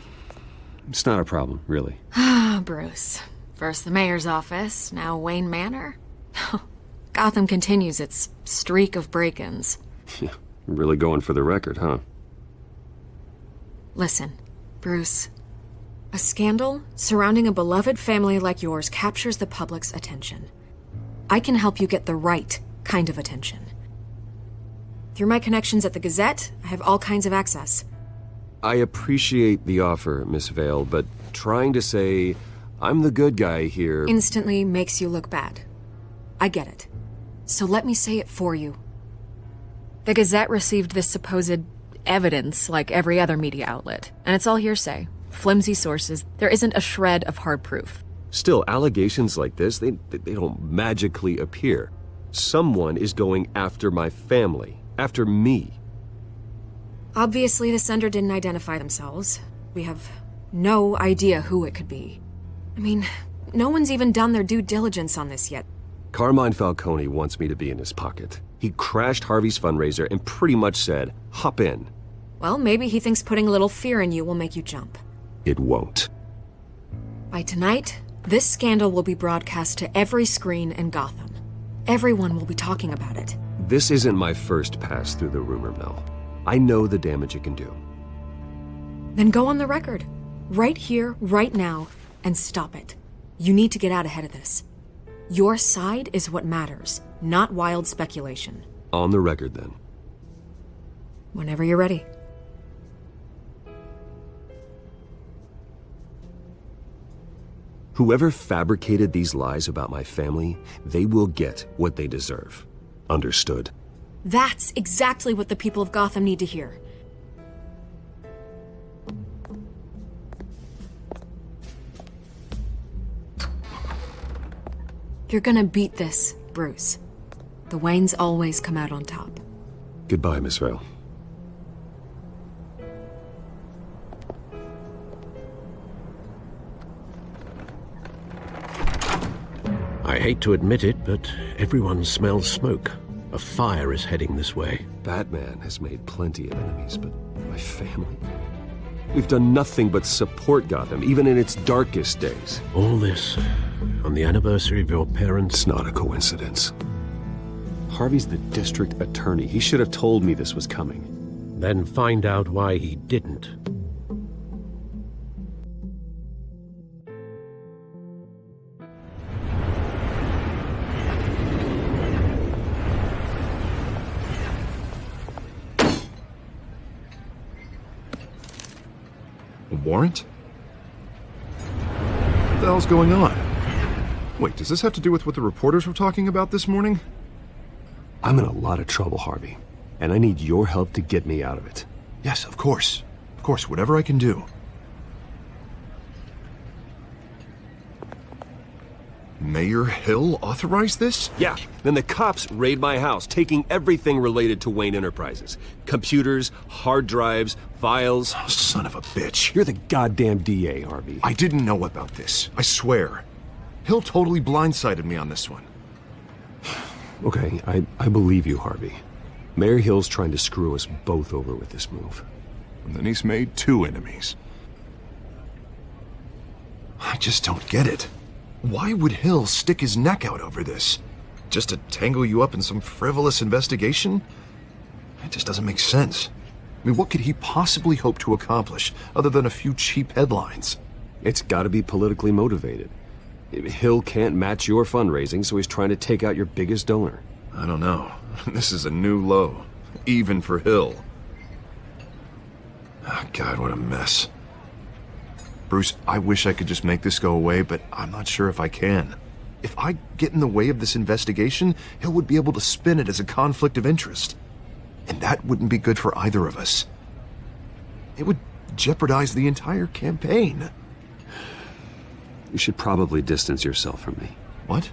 not a problem, really. Ah, Bruce. First the mayor's office, now Wayne Manor. Gotham continues its streak of break-ins. Really going for the record, huh? Listen, Bruce, A scandal surrounding a beloved family like yours captures the public's attention. I can help you get the right kind of attention. Through my connections at the Gazette, I have all kinds of access. I appreciate the offer, Miss Vale, but trying to say I'm the good guy here Instantly makes you look bad. I get it. So let me say it for you. The Gazette received this supposed evidence like every other media outlet, and it's all hearsay. Flimsy sources. There isn't a shred of hard proof. Still, allegations like this, they don't magically appear. Someone is going after my family, after me. Obviously, the sender didn't identify themselves. We have no idea who it could be. I mean, no one's even done their due diligence on this yet. Carmine Falcone wants me to be in his pocket. He crashed Harvey's fundraiser and pretty much said, hop in. Well, maybe he thinks putting a little fear in you will make you jump. It won't. By tonight, this scandal will be broadcast to every screen in Gotham. Everyone will be talking about it. This isn't my first pass through the rumor mill. I know the damage it can do. Then go on the record. Right here, right now, and stop it. You need to get out ahead of this. Your side is what matters, not wild speculation. On the record, then. Whenever you're ready. Whoever fabricated these lies about my family, they will get what they deserve. Understood? That's exactly what the people of Gotham need to hear. You're gonna beat this, Bruce. The Waynes always come out on top. Goodbye, Miss Vale. I hate to admit it, but everyone smells smoke. A fire is heading this way. Batman has made plenty of enemies, but my family? We've done nothing but support Gotham, even in its darkest days. All this on the anniversary of your parents'... It's not a coincidence. Harvey's the district attorney. He should have told me this was coming. Then find out why he didn't. A warrant? What the hell's going on? Wait, does this have to do with what the reporters were talking about this morning? I'm in a lot of trouble, Harvey, and I need your help to get me out of it. Yes, of course. Of course, whatever I can do. Mayor Hill authorized this? Yeah, then the cops raid my house, taking everything related to Wayne Enterprises. Computers, hard drives, files. Oh, son of a bitch. You're the goddamn DA, Harvey. I didn't know about this. I swear. Hill totally blindsided me on this one. Okay, I believe you, Harvey. Mayor Hill's trying to screw us both over with this move. And then he's made 2 enemies. I just don't get it. Why would Hill stick his neck out over this? Just to tangle you up in some frivolous investigation? It just doesn't make sense. I mean, what could he possibly hope to accomplish other than a few cheap headlines? It's gotta be politically motivated. Hill can't match your fundraising, so he's trying to take out your biggest donor. I don't know. This is a new low. Even for Hill. Oh, God, what a mess. Bruce, I wish I could just make this go away, but I'm not sure if I can. If I get in the way of this investigation, Hill would be able to spin it as a conflict of interest. And that wouldn't be good for either of us. It would jeopardize the entire campaign. You should probably distance yourself from me. What?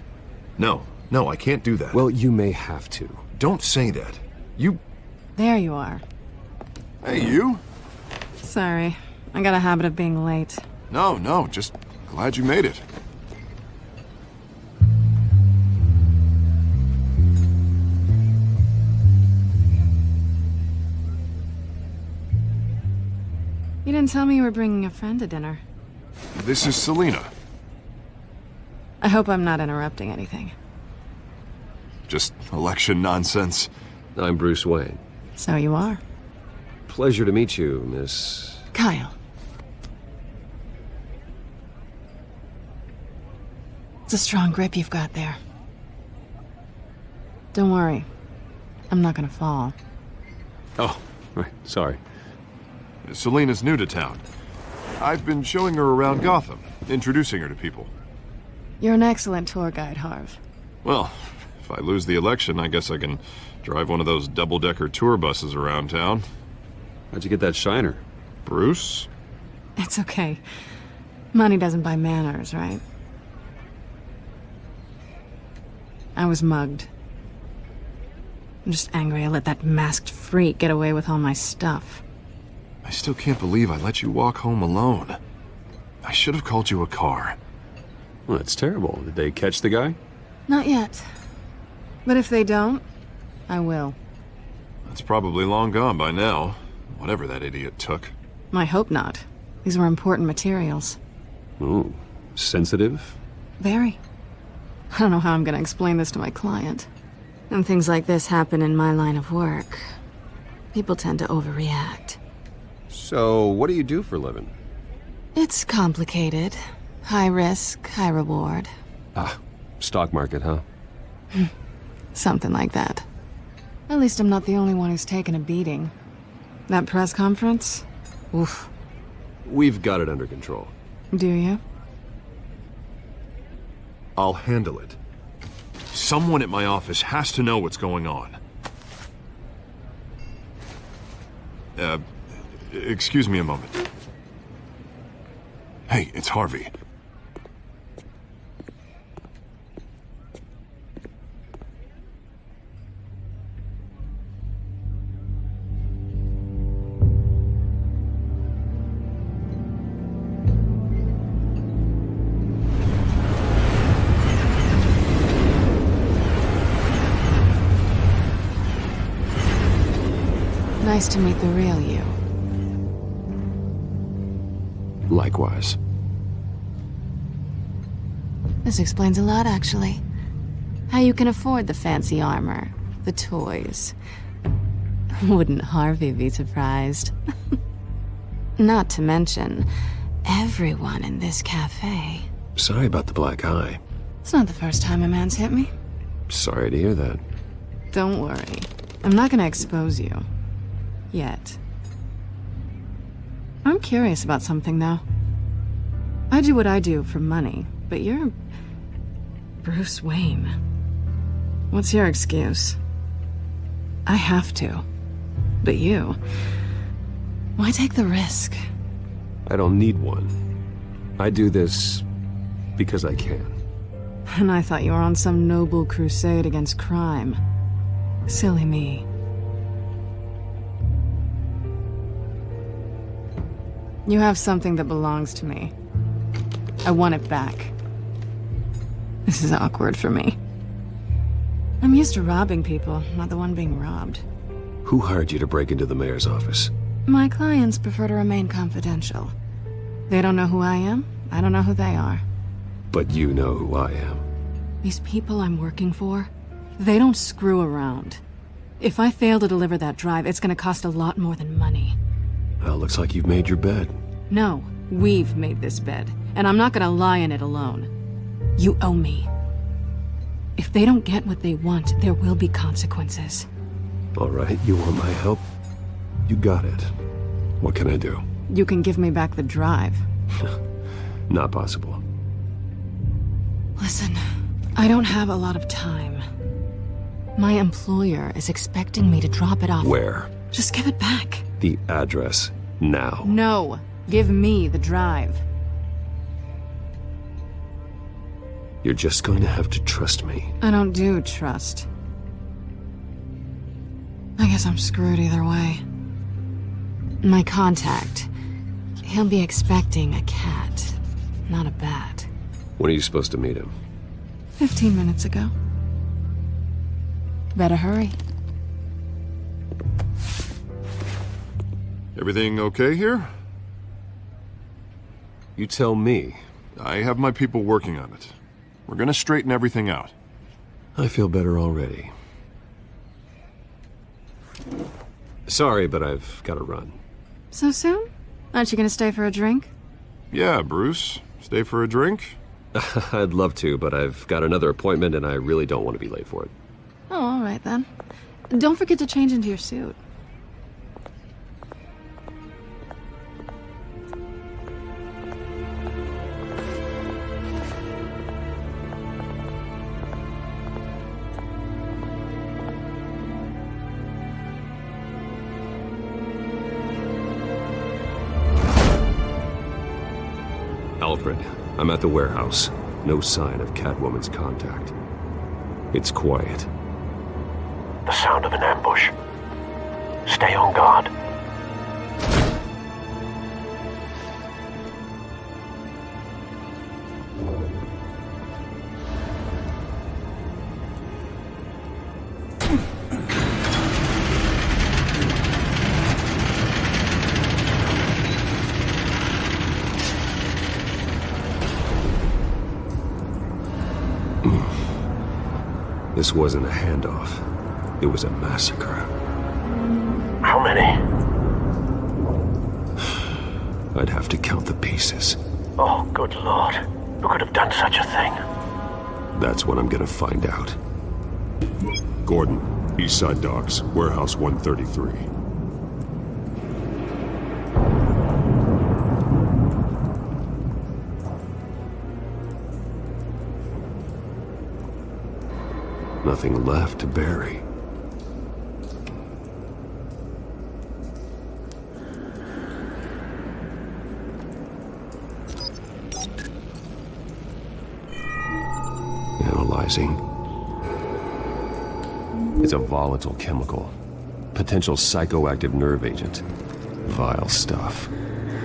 No, I can't do that. Well, you may have to. Don't say that. You... There you are. Hey, you? Sorry. I got a habit of being late. No, just glad you made it. You didn't tell me you were bringing a friend to dinner. This is Selena. I hope I'm not interrupting anything. Just election nonsense. I'm Bruce Wayne. So you are. Pleasure to meet you, Miss... Kyle. It's a strong grip you've got there. Don't worry. I'm not gonna fall. Oh, right. Sorry. Selena's new to town. I've been showing her around Gotham, introducing her to people. You're an excellent tour guide, Harv. Well, if I lose the election, I guess I can drive one of those double-decker tour buses around town. How'd you get that shiner? Bruce? It's okay. Money doesn't buy manners, right? I was mugged. I'm just angry I let that masked freak get away with all my stuff. I still can't believe I let you walk home alone. I should have called you a car. Well, that's terrible. Did they catch the guy? Not yet. But if they don't, I will. That's probably long gone by now, whatever that idiot took. I hope not. These were important materials. Ooh, sensitive? Very. I don't know how I'm gonna explain this to my client. When things like this happen in my line of work, people tend to overreact. So, what do you do for a living? It's complicated. High risk, high reward. Ah, stock market, huh? Something like that. At least I'm not the only one who's taken a beating. That press conference? Oof. We've got it under control. Do you? I'll handle it. Someone at my office has to know what's going on. Excuse me a moment. Hey, it's Harvey. Nice to meet the real you. Likewise. This explains a lot, actually. How you can afford the fancy armor, the toys. Wouldn't Harvey be surprised? Not to mention, everyone in this cafe. Sorry about the black eye. It's not the first time a man's hit me. Sorry to hear that. Don't worry. I'm not gonna expose you. Yet. I'm curious about something, though. I do what I do for money, but you're Bruce Wayne. What's your excuse? I have to. But you... why take the risk? I don't need one. I do this because I can. And I thought you were on some noble crusade against crime. Silly me. You have something that belongs to me. I want it back. This is awkward for me. I'm used to robbing people, not the one being robbed. Who hired you to break into the mayor's office? My clients prefer to remain confidential. They don't know who I am, I don't know who they are. But you know who I am. These people I'm working for, they don't screw around. If I fail to deliver that drive, it's gonna cost a lot more than money. Well, looks like you've made your bed. No, we've made this bed, and I'm not gonna lie in it alone. You owe me. If they don't get what they want, there will be consequences. All right, you want my help? You got it. What can I do? You can give me back the drive. Not possible. Listen, I don't have a lot of time. My employer is expecting me to drop it off. Where? Just give it back. The address, now. No, give me the drive. You're just going to have to trust me. I don't do trust. I guess I'm screwed either way. My contact, he'll be expecting a cat, not a bat. When are you supposed to meet him? 15 minutes ago. Better hurry. Everything okay here? You tell me. I have my people working on it. We're gonna straighten everything out. I feel better already. Sorry, but I've got to run. So soon? Aren't you gonna stay for a drink? Yeah, Bruce. Stay for a drink? I'd love to, but I've got another appointment and I really don't want to be late for it. Oh, all right then. Don't forget to change into your suit. Alfred, I'm at the warehouse. No sign of Catwoman's contact. It's quiet. The sound of an ambush. Stay on guard. This wasn't a handoff. It was a massacre. How many? I'd have to count the pieces. Oh, good lord. Who could have done such a thing? That's what I'm gonna find out. Gordon, Eastside Docks, Warehouse 133. Nothing left to bury. Analyzing. It's a volatile chemical. Potential psychoactive nerve agent. Vile stuff.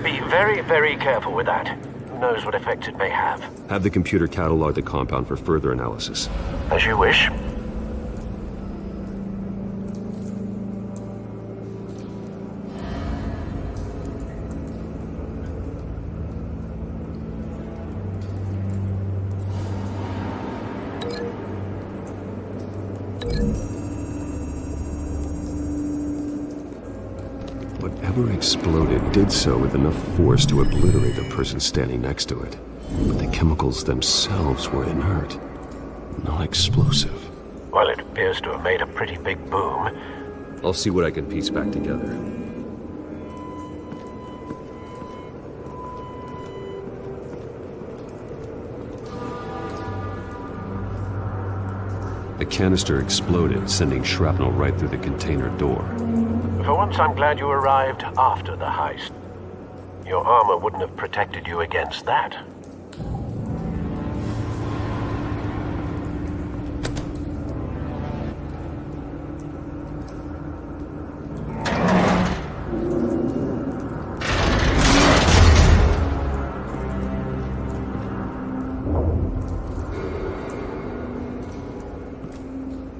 Be very, very careful with that. Who knows what effects it may have. Have the computer catalog the compound for further analysis. As you wish. Whatever exploded did so with enough force to obliterate the person standing next to it. But the chemicals themselves were inert, not explosive. Well, it appears to have made a pretty big boom. I'll see what I can piece back together. The canister exploded, sending shrapnel right through the container door. For once, I'm glad you arrived after the heist. Your armor wouldn't have protected you against that.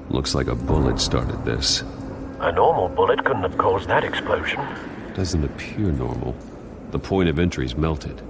Looks like a bullet started this. A normal bullet couldn't have caused that explosion. Doesn't appear normal. The point of entry's melted.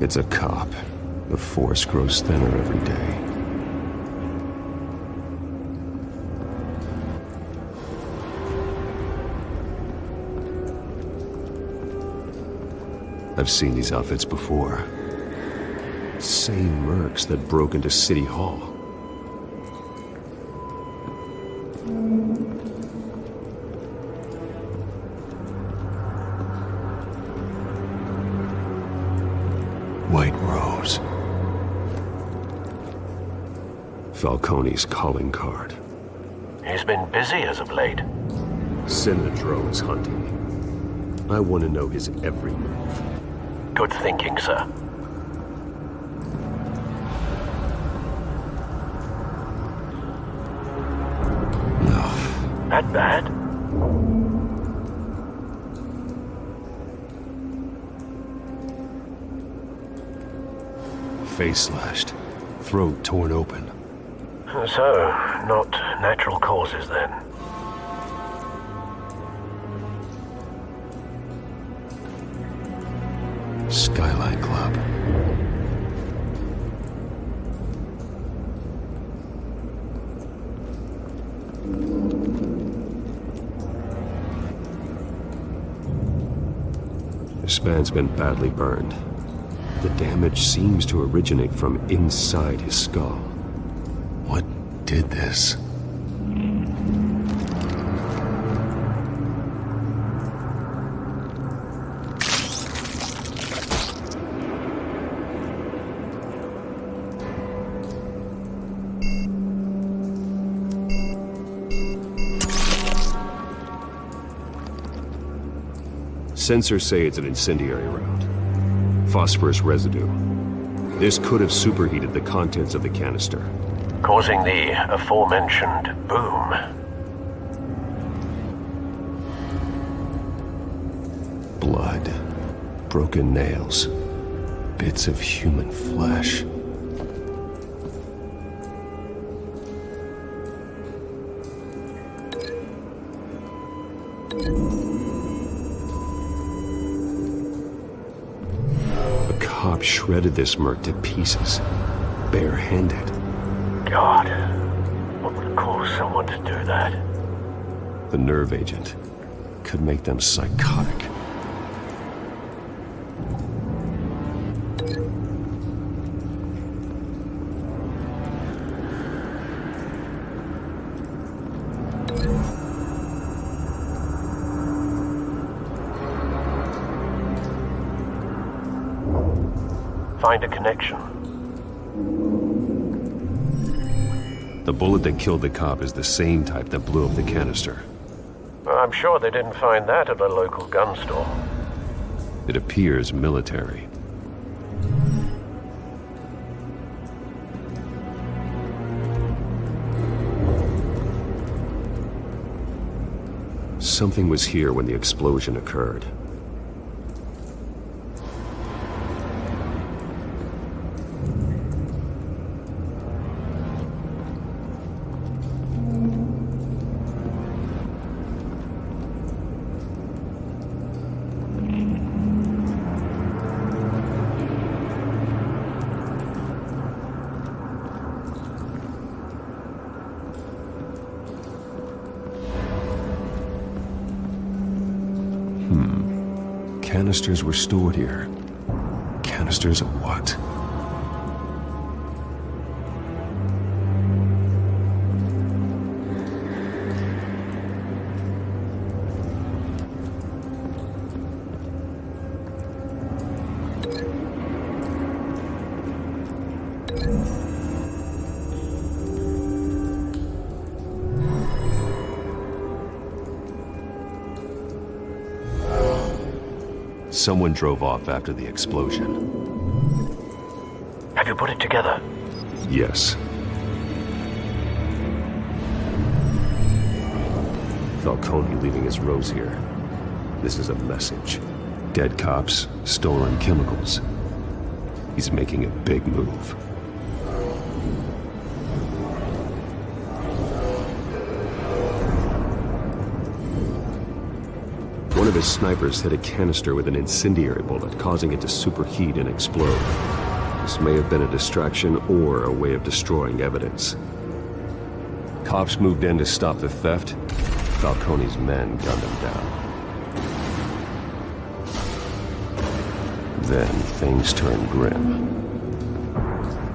It's a cop. The force grows thinner every day. I've seen these outfits before. Same mercs that broke into City Hall. White Rose. Falcone's calling card. He's been busy as of late. Sinedro is hunting me. I want to know his every move. Good thinking, sir. That bad? Face slashed, throat torn open. So, not natural causes then. Skyline Club. This man's been badly burned. The damage seems to originate from inside his skull. What did this? Sensors say it's an incendiary round. Phosphorus residue. This could have superheated the contents of the canister, causing the aforementioned boom. Blood, broken nails, bits of human flesh. Cop shredded this merc to pieces, bare-handed. God, what would cause someone to do that? The nerve agent could make them psychotic. Find a connection. The bullet that killed the cop is the same type that blew up the canister. I'm sure they didn't find that at a local gun store. It appears military. Something was here when the explosion occurred. Canisters were stored here. Canisters of what? Someone drove off after the explosion. Have you put it together? Yes. Falcone leaving his rose here. This is a message. Dead cops, stolen chemicals. He's making a big move. One of his snipers hit a canister with an incendiary bullet, causing it to superheat and explode. This may have been a distraction or a way of destroying evidence. Cops moved in to stop the theft. Falcone's men gunned him down. Then things turned grim.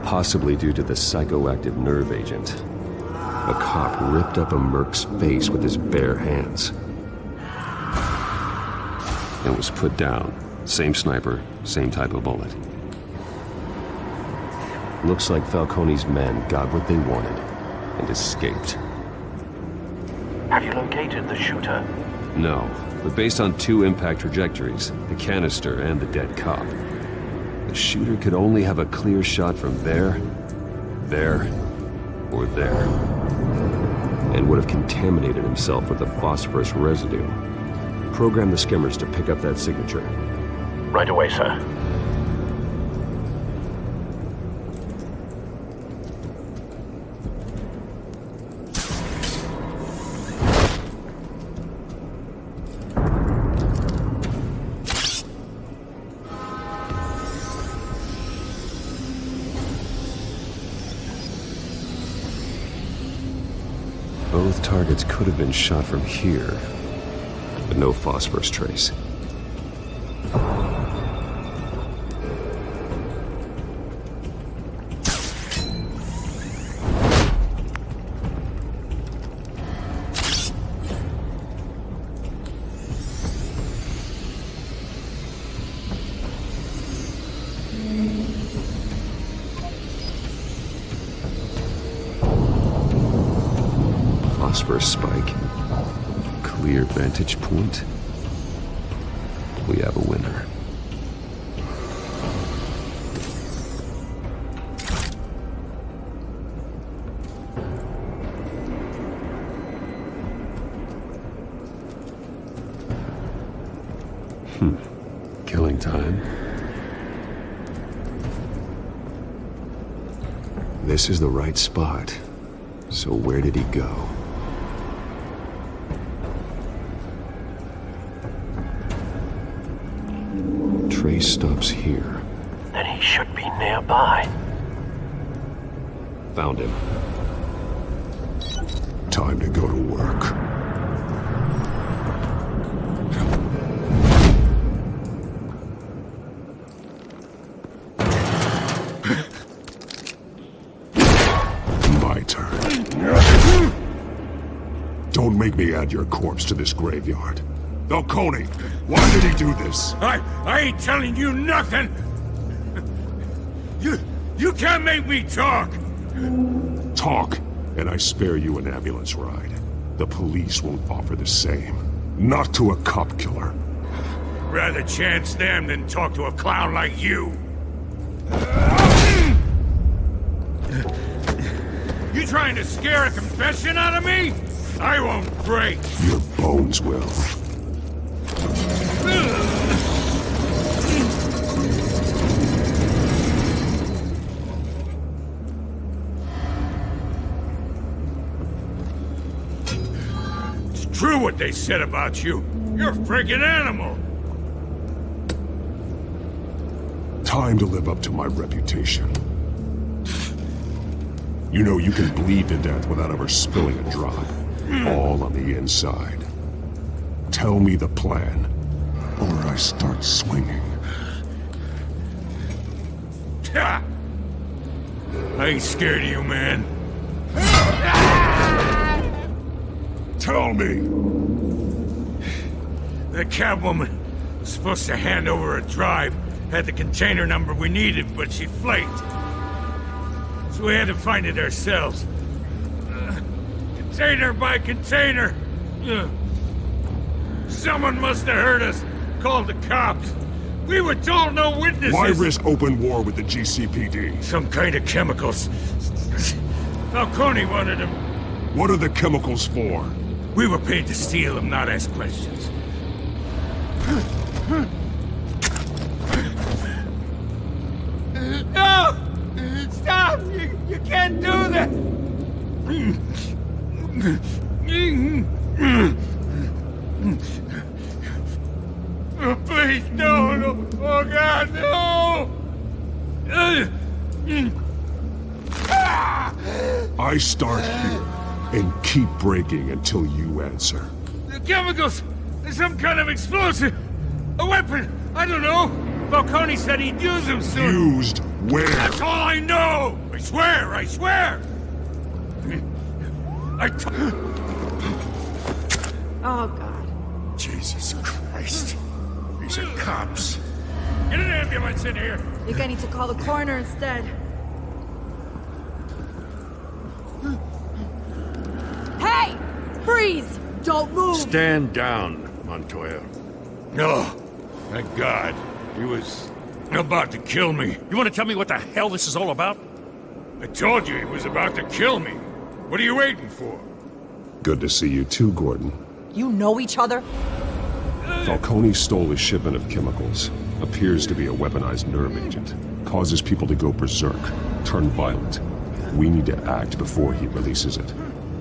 Possibly due to the psychoactive nerve agent. A cop ripped up a merc's face with his bare hands. And was put down. Same sniper, same type of bullet. Looks like Falcone's men got what they wanted and escaped. Have you located the shooter? No, but based on 2 impact trajectories, the canister and the dead cop, the shooter could only have a clear shot from there, or there, and would have contaminated himself with the phosphorus residue. Program the skimmers to pick up that signature. Right away, sir. Both targets could have been shot from here, but no phosphorus trace. Phosphorus spike. Clear vantage point. We have a winner. Killing time. This is the right spot. So where did he go? Trace stops here. Then he should be nearby. Found him. Time to go to work. My turn. Don't make me add your corpse to this graveyard. Falcone, why did he do this? I ain't telling you nothing! You can't make me talk! Talk, and I spare you an ambulance ride. The police won't offer the same. Not to a cop killer. Rather chance them than talk to a clown like you. You trying to scare a confession out of me? I won't break. Your bones will. It's true what they said about you. You're a freaking animal. Time to live up to my reputation. You know you can bleed to death without ever spilling a drop. All on the inside. Tell me the plan, or I start swinging. I ain't scared of you, man. Tell me! The Catwoman was supposed to hand over a drive, had the container number we needed, but she flaked. So we had to find it ourselves. Container by container. Someone must have heard us, called the cops. We were told no witnesses. Why risk open war with the GCPD? Some kind of chemicals. Falcone wanted them. What are the chemicals for? We were paid to steal them, not ask questions. No! Stop! You can't do that! Oh, please, no! Oh, God, no! I start here and keep breaking until you answer. The chemicals! There's some kind of explosive! A weapon! I don't know! Falcone said he'd use them soon! Used where? That's all I know! I swear! I swear! Oh, God. Jesus Christ. These are cops. Get an ambulance in here! I think I need to call the coroner instead. Freeze! Don't move! Stand down, Montoya. No. Thank God. He was about to kill me. You want to tell me what the hell this is all about? I told you he was about to kill me. What are you waiting for? Good to see you too, Gordon. You know each other? Falcone stole a shipment of chemicals. Appears to be a weaponized nerve agent. Causes people to go berserk, turn violent. We need to act before he releases it.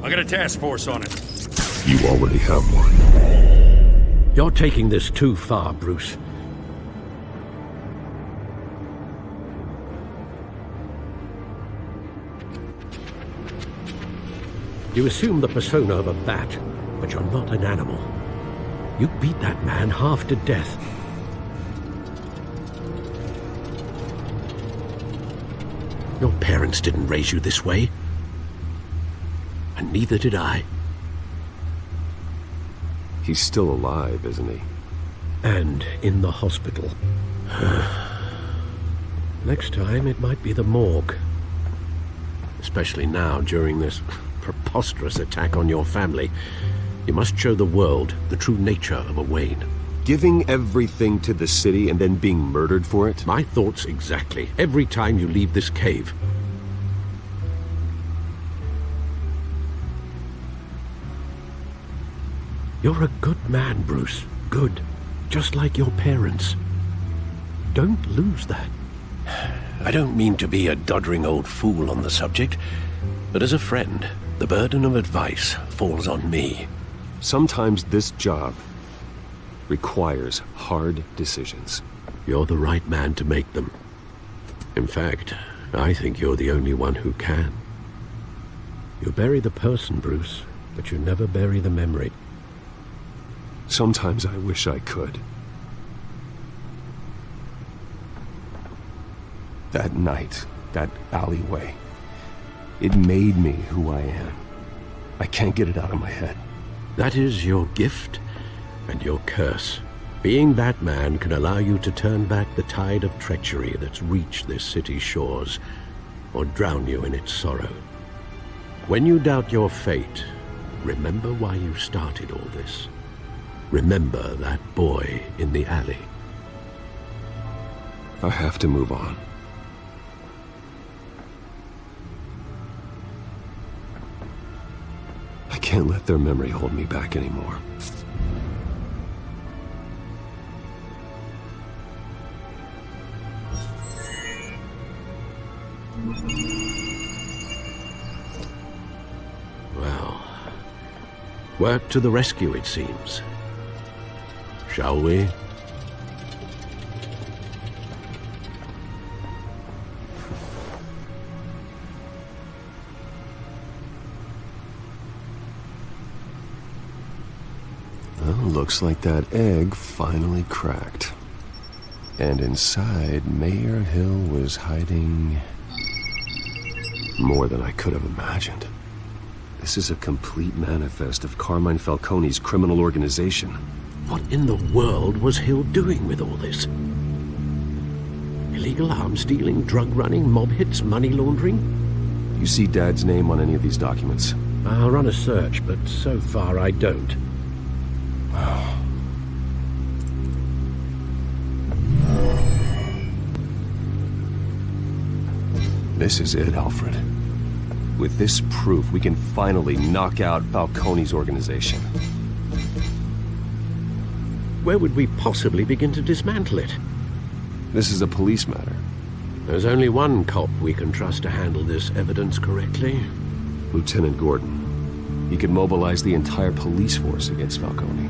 I got a task force on it. You already have one. You're taking this too far, Bruce. You assume the persona of a bat, but you're not an animal. You beat that man half to death. Your parents didn't raise you this way. And neither did I. He's still alive, isn't he? And in the hospital. Next time, it might be the morgue. Especially now, during this preposterous attack on your family. You must show the world the true nature of a Wayne. Giving everything to the city and then being murdered for it? My thoughts exactly. Every time you leave this cave. You're a good man, Bruce. Good. Just like your parents. Don't lose that. I don't mean to be a doddering old fool on the subject, but as a friend, the burden of advice falls on me. Sometimes this job requires hard decisions. You're the right man to make them. In fact, I think you're the only one who can. You bury the person, Bruce, but you never bury the memory. Sometimes I wish I could. That night, that alleyway, it made me who I am. I can't get it out of my head. That is your gift and your curse. Being that man can allow you to turn back the tide of treachery that's reached this city's shores, or drown you in its sorrow. When you doubt your fate, remember why you started all this. Remember that boy in the alley. I have to move on. I can't let their memory hold me back anymore. Well, work to the rescue, it seems. Shall we? Well, looks like that egg finally cracked. And inside, Mayor Hill was hiding more than I could have imagined. This is a complete manifest of Carmine Falcone's criminal organization. What in the world was Hill doing with all this? Illegal arms dealing, drug running, mob hits, money laundering? You see Dad's name on any of these documents? I'll run a search, but so far I don't. This is it, Alfred. With this proof, we can finally knock out Falcone's organization. Where would we possibly begin to dismantle it? This is a police matter. There's only one cop we can trust to handle this evidence correctly. Lieutenant Gordon. He could mobilize the entire police force against Falcone.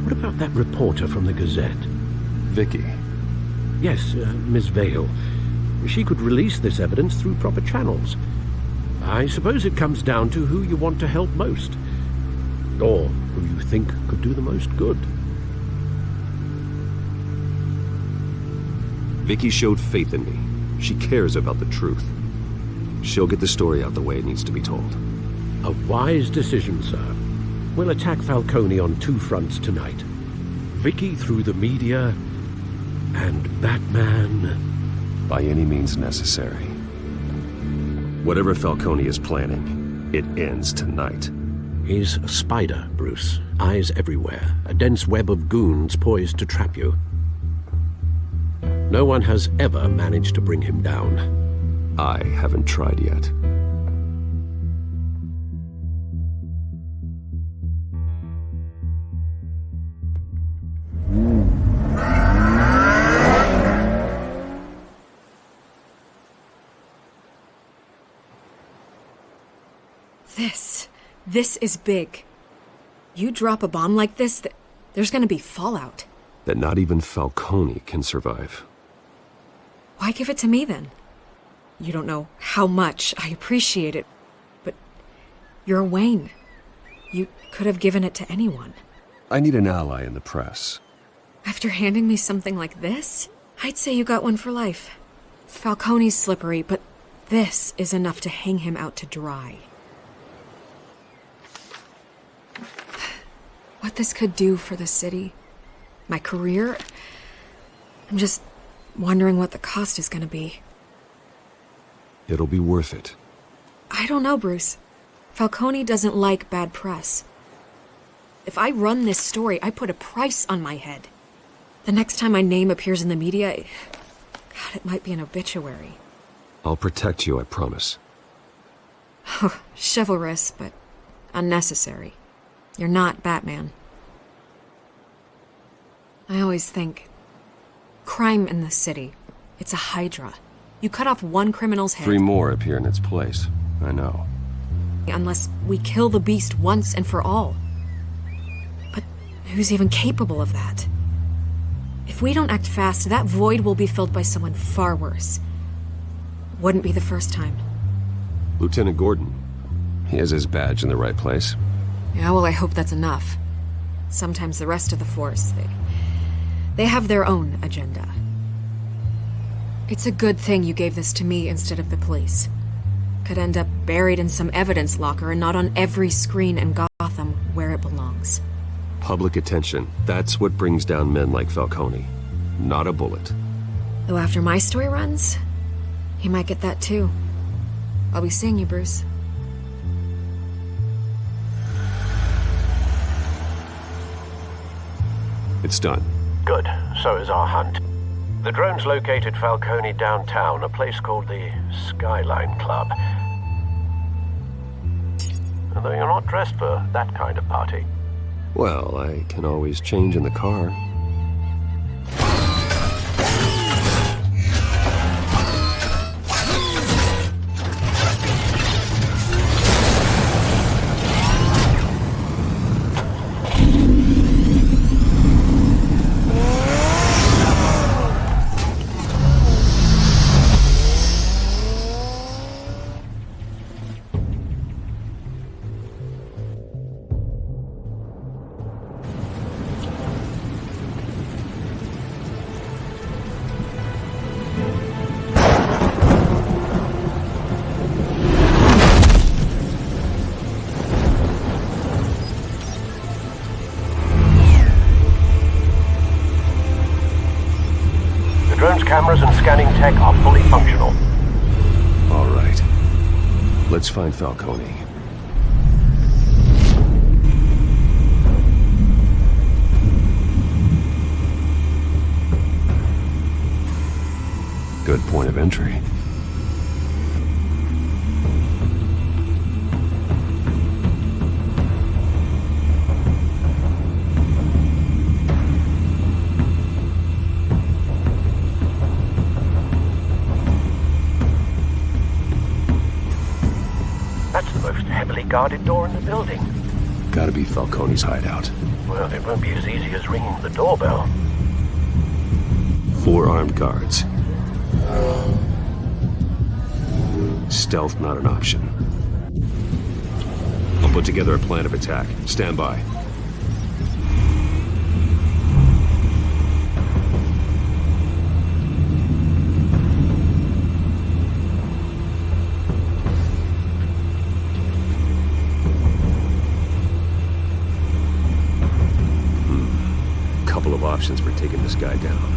What about that reporter from the Gazette? Vicky. Yes, Miss Vale. She could release this evidence through proper channels. I suppose it comes down to who you want to help most. Or who you think could do the most good. Vicky showed faith in me. She cares about the truth. She'll get the story out the way it needs to be told. A wise decision, sir. We'll attack Falcone on two fronts tonight. Vicky through the media, and Batman... by any means necessary. Whatever Falcone is planning, it ends tonight. He's a spider, Bruce. Eyes everywhere. A dense web of goons poised to trap you. No one has ever managed to bring him down. I haven't tried yet. This is big. You drop a bomb like this, there's gonna be fallout. That not even Falcone can survive. Why give it to me then? You don't know how much I appreciate it, but you're Wayne. You could have given it to anyone. I need an ally in the press. After handing me something like this, I'd say you got one for life. Falcone's slippery, but this is enough to hang him out to dry. What this could do for the city, my career, I'm just wondering what the cost is gonna be. It'll be worth it. I don't know, Bruce. Falcone doesn't like bad press. If I run this story, I put a price on my head. The next time my name appears in the media, God, it might be an obituary. I'll protect you, I promise. Chivalrous, but unnecessary. You're not Batman. I always think, crime in the city, it's a hydra. You cut off one criminal's head. 3 more appear in its place. I know. Unless we kill the beast once and for all. But who's even capable of that? If we don't act fast, that void will be filled by someone far worse. Wouldn't be the first time. Lieutenant Gordon. He has his badge in the right place. Yeah, well, I hope that's enough. Sometimes the rest of the force, they have their own agenda. It's a good thing you gave this to me instead of the police. Could end up buried in some evidence locker and not on every screen in Gotham where it belongs. Public attention. That's what brings down men like Falcone. Not a bullet. Though after my story runs, he might get that too. I'll be seeing you, Bruce. It's done. Good. So is our hunt. The drone's located Falcone downtown, a place called the Skyline Club. Although you're not dressed for that kind of party. Well, I can always change in the car. Cameras and scanning tech are fully functional. All right. Let's find Falcone. Good point of entry. Guarded door in the building. Gotta be Falcone's hideout. Well, it won't be as easy as ringing the doorbell. 4 armed guards. Stealth not an option. I'll put together a plan of attack. Stand by. Options for taking this guy down.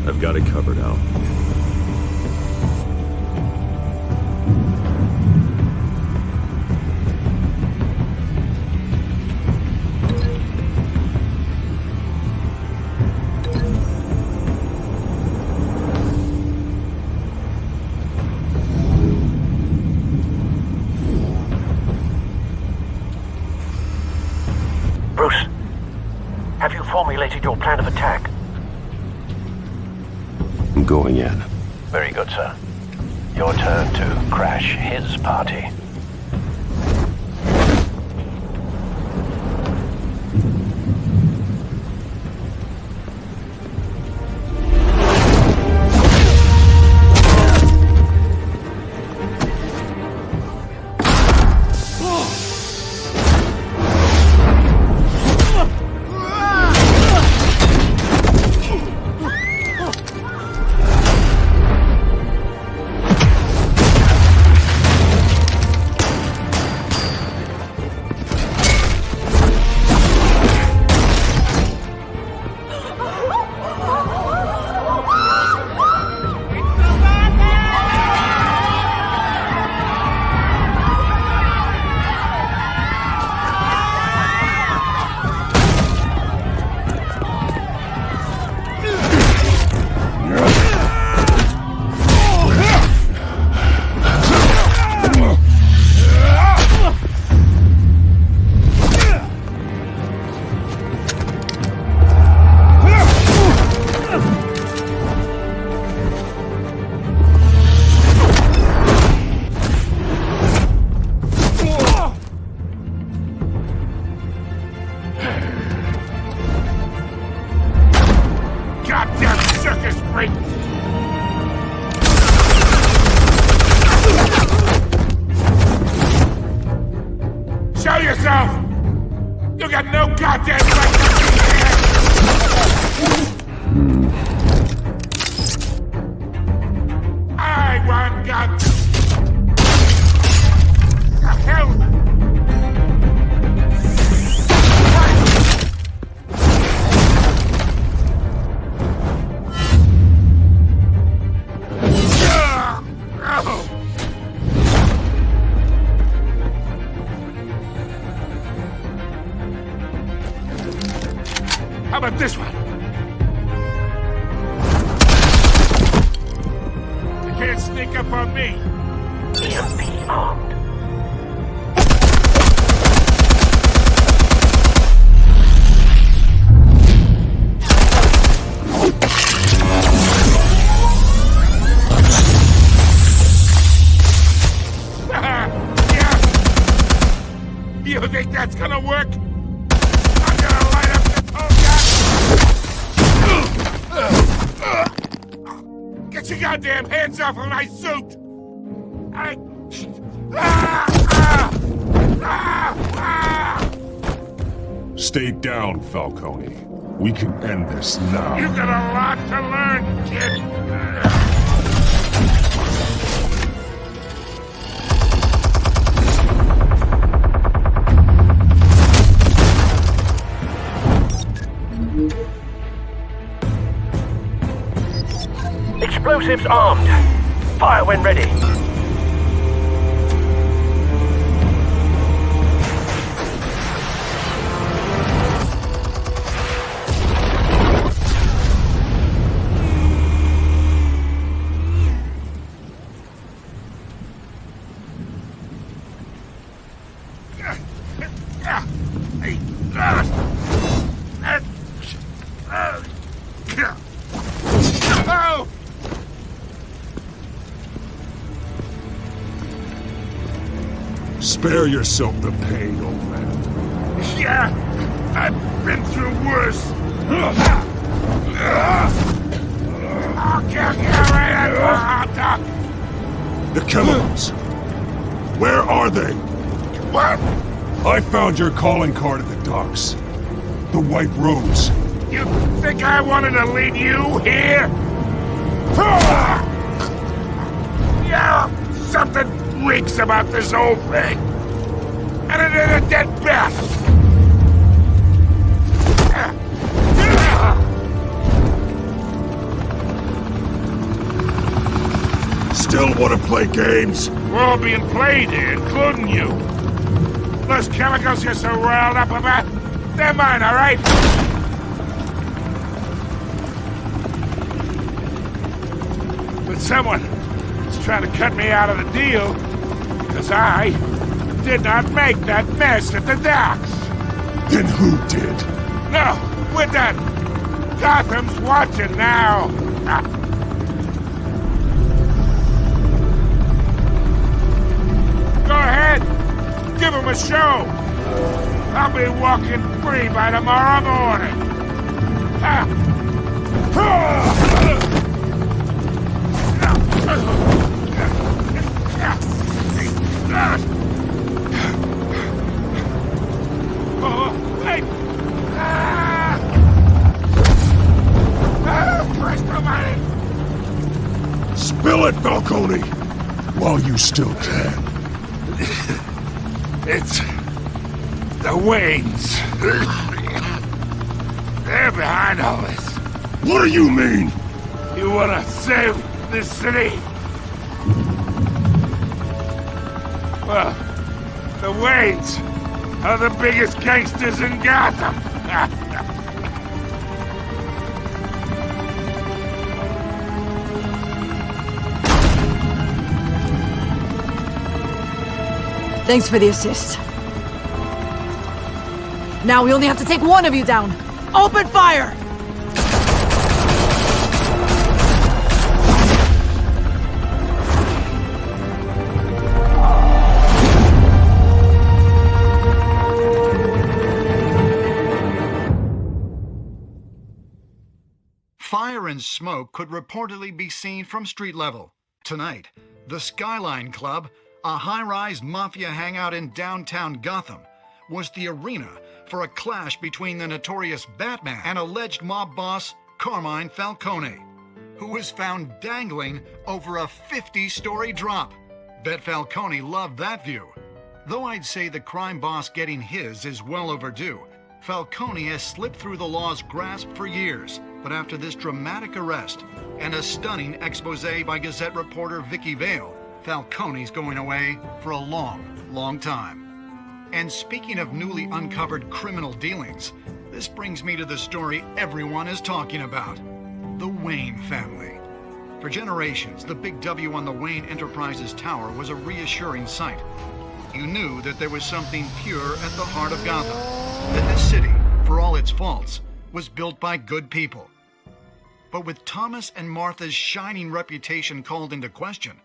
I've got it covered, Al. Bruce, have you formulated your plan of attack? I'm going in. Very good, sir. Your turn to crash his party. Goddamn circus freak! Show yourself! You got no goddamn right to be here! I want God. The hell! How about this one? You can't sneak up on me. EMP armed. Yeah. You think that's gonna work? I'm gonna light up this whole guy. Get your goddamn hands off of my suit! Stay down, Falcone. We can end this now. You got a lot to learn, kid. Explosives armed. Fire when ready. Oh! Spare yourself the pain, old man. Yeah, I've been through worse. I'll kill you right at the hot dog. The chemicals. Where are they? What? I found your calling card at the docks. The White Rose. You think I wanted to leave you here? Yeah, something reeks about this whole thing. And it is a dead bat. want to play games? We're all being played here, including you. Those chemicals you're so riled up about, they're mine, all right? But someone is trying to cut me out of the deal because I did not make that mess at the docks. Then who did? No, we're done. Gotham's watching now. Go ahead. Give him a show. I'll be walking free by tomorrow morning. Oh, wait! Presto, mine! Spill it, Falcone! While you still can. It's the Waynes. They're behind all this. What do you mean? You wanna save this city? Well, the Waynes are the biggest gangsters in Gotham. Thanks for the assist. Now we only have to take one of you down. Open fire! Fire and smoke could reportedly be seen from street level. Tonight, the Skyline Club, a high-rise mafia hangout in downtown Gotham, was the arena for a clash between the notorious Batman and alleged mob boss Carmine Falcone, who was found dangling over a 50-story drop. Bet Falcone loved that view. Though I'd say the crime boss getting his is well overdue, Falcone has slipped through the law's grasp for years. But after this dramatic arrest and a stunning expose by Gazette reporter Vicky Vale, Falcone's going away for a long, long time. And speaking of newly uncovered criminal dealings, this brings me to the story everyone is talking about: the Wayne family. For generations, the big W on the Wayne Enterprises Tower was a reassuring sight. You knew that there was something pure at the heart of Gotham, that this city, for all its faults, was built by good people. But with Thomas and Martha's shining reputation called into question,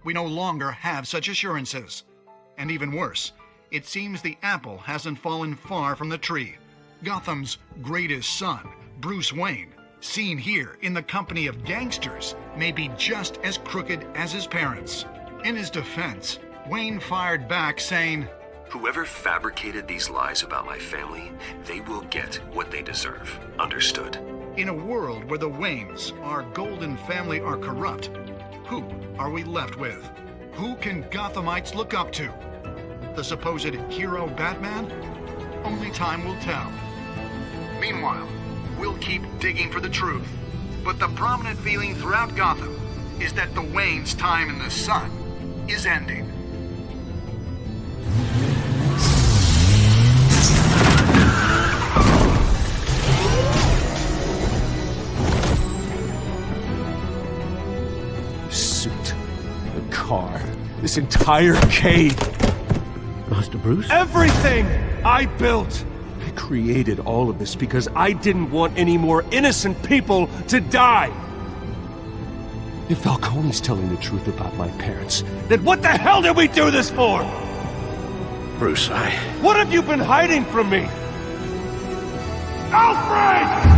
we no longer have such assurances. And even worse, it seems the apple hasn't fallen far from the tree. Gotham's greatest son, Bruce Wayne, seen here in the company of gangsters, may be just as crooked as his parents. In his defense, Wayne fired back saying, "Whoever fabricated these lies about my family, they will get what they deserve. Understood?" In a world where the Waynes, our golden family, are corrupt, who are we left with? Who can Gothamites look up to? The supposed hero Batman? Only time will tell. Meanwhile, we'll keep digging for the truth. But the prominent feeling throughout Gotham is that the Waynes' time in the sun is ending. Car. This entire cave. Master Bruce? Everything I built. I created all of this because I didn't want any more innocent people to die. If Falcone's telling the truth about my parents, then what the hell did we do this for? Bruce, What have you been hiding from me? Alfred!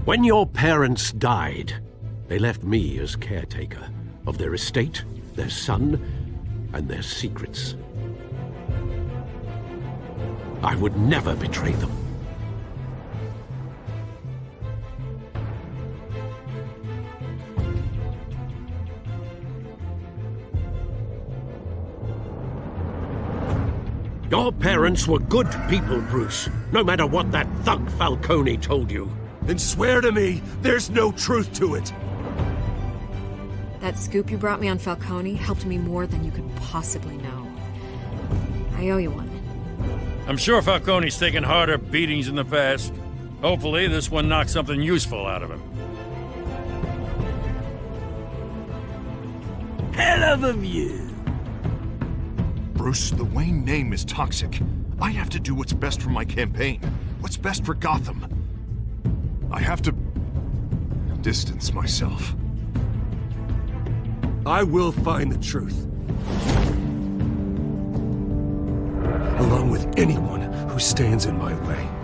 When your parents died, they left me as caretaker of their estate, their son, and their secrets. I would never betray them. Your parents were good people, Bruce, no matter what that thug Falcone told you. Then swear to me there's no truth to it. That scoop you brought me on Falcone helped me more than you could possibly know. I owe you one. I'm sure Falcone's taken harder beatings in the past. Hopefully this one knocks something useful out of him. Hell of a view. Bruce, the Wayne name is toxic. I have to do what's best for my campaign. What's best for Gotham. I have to distance myself. I will find the truth. Along with anyone who stands in my way.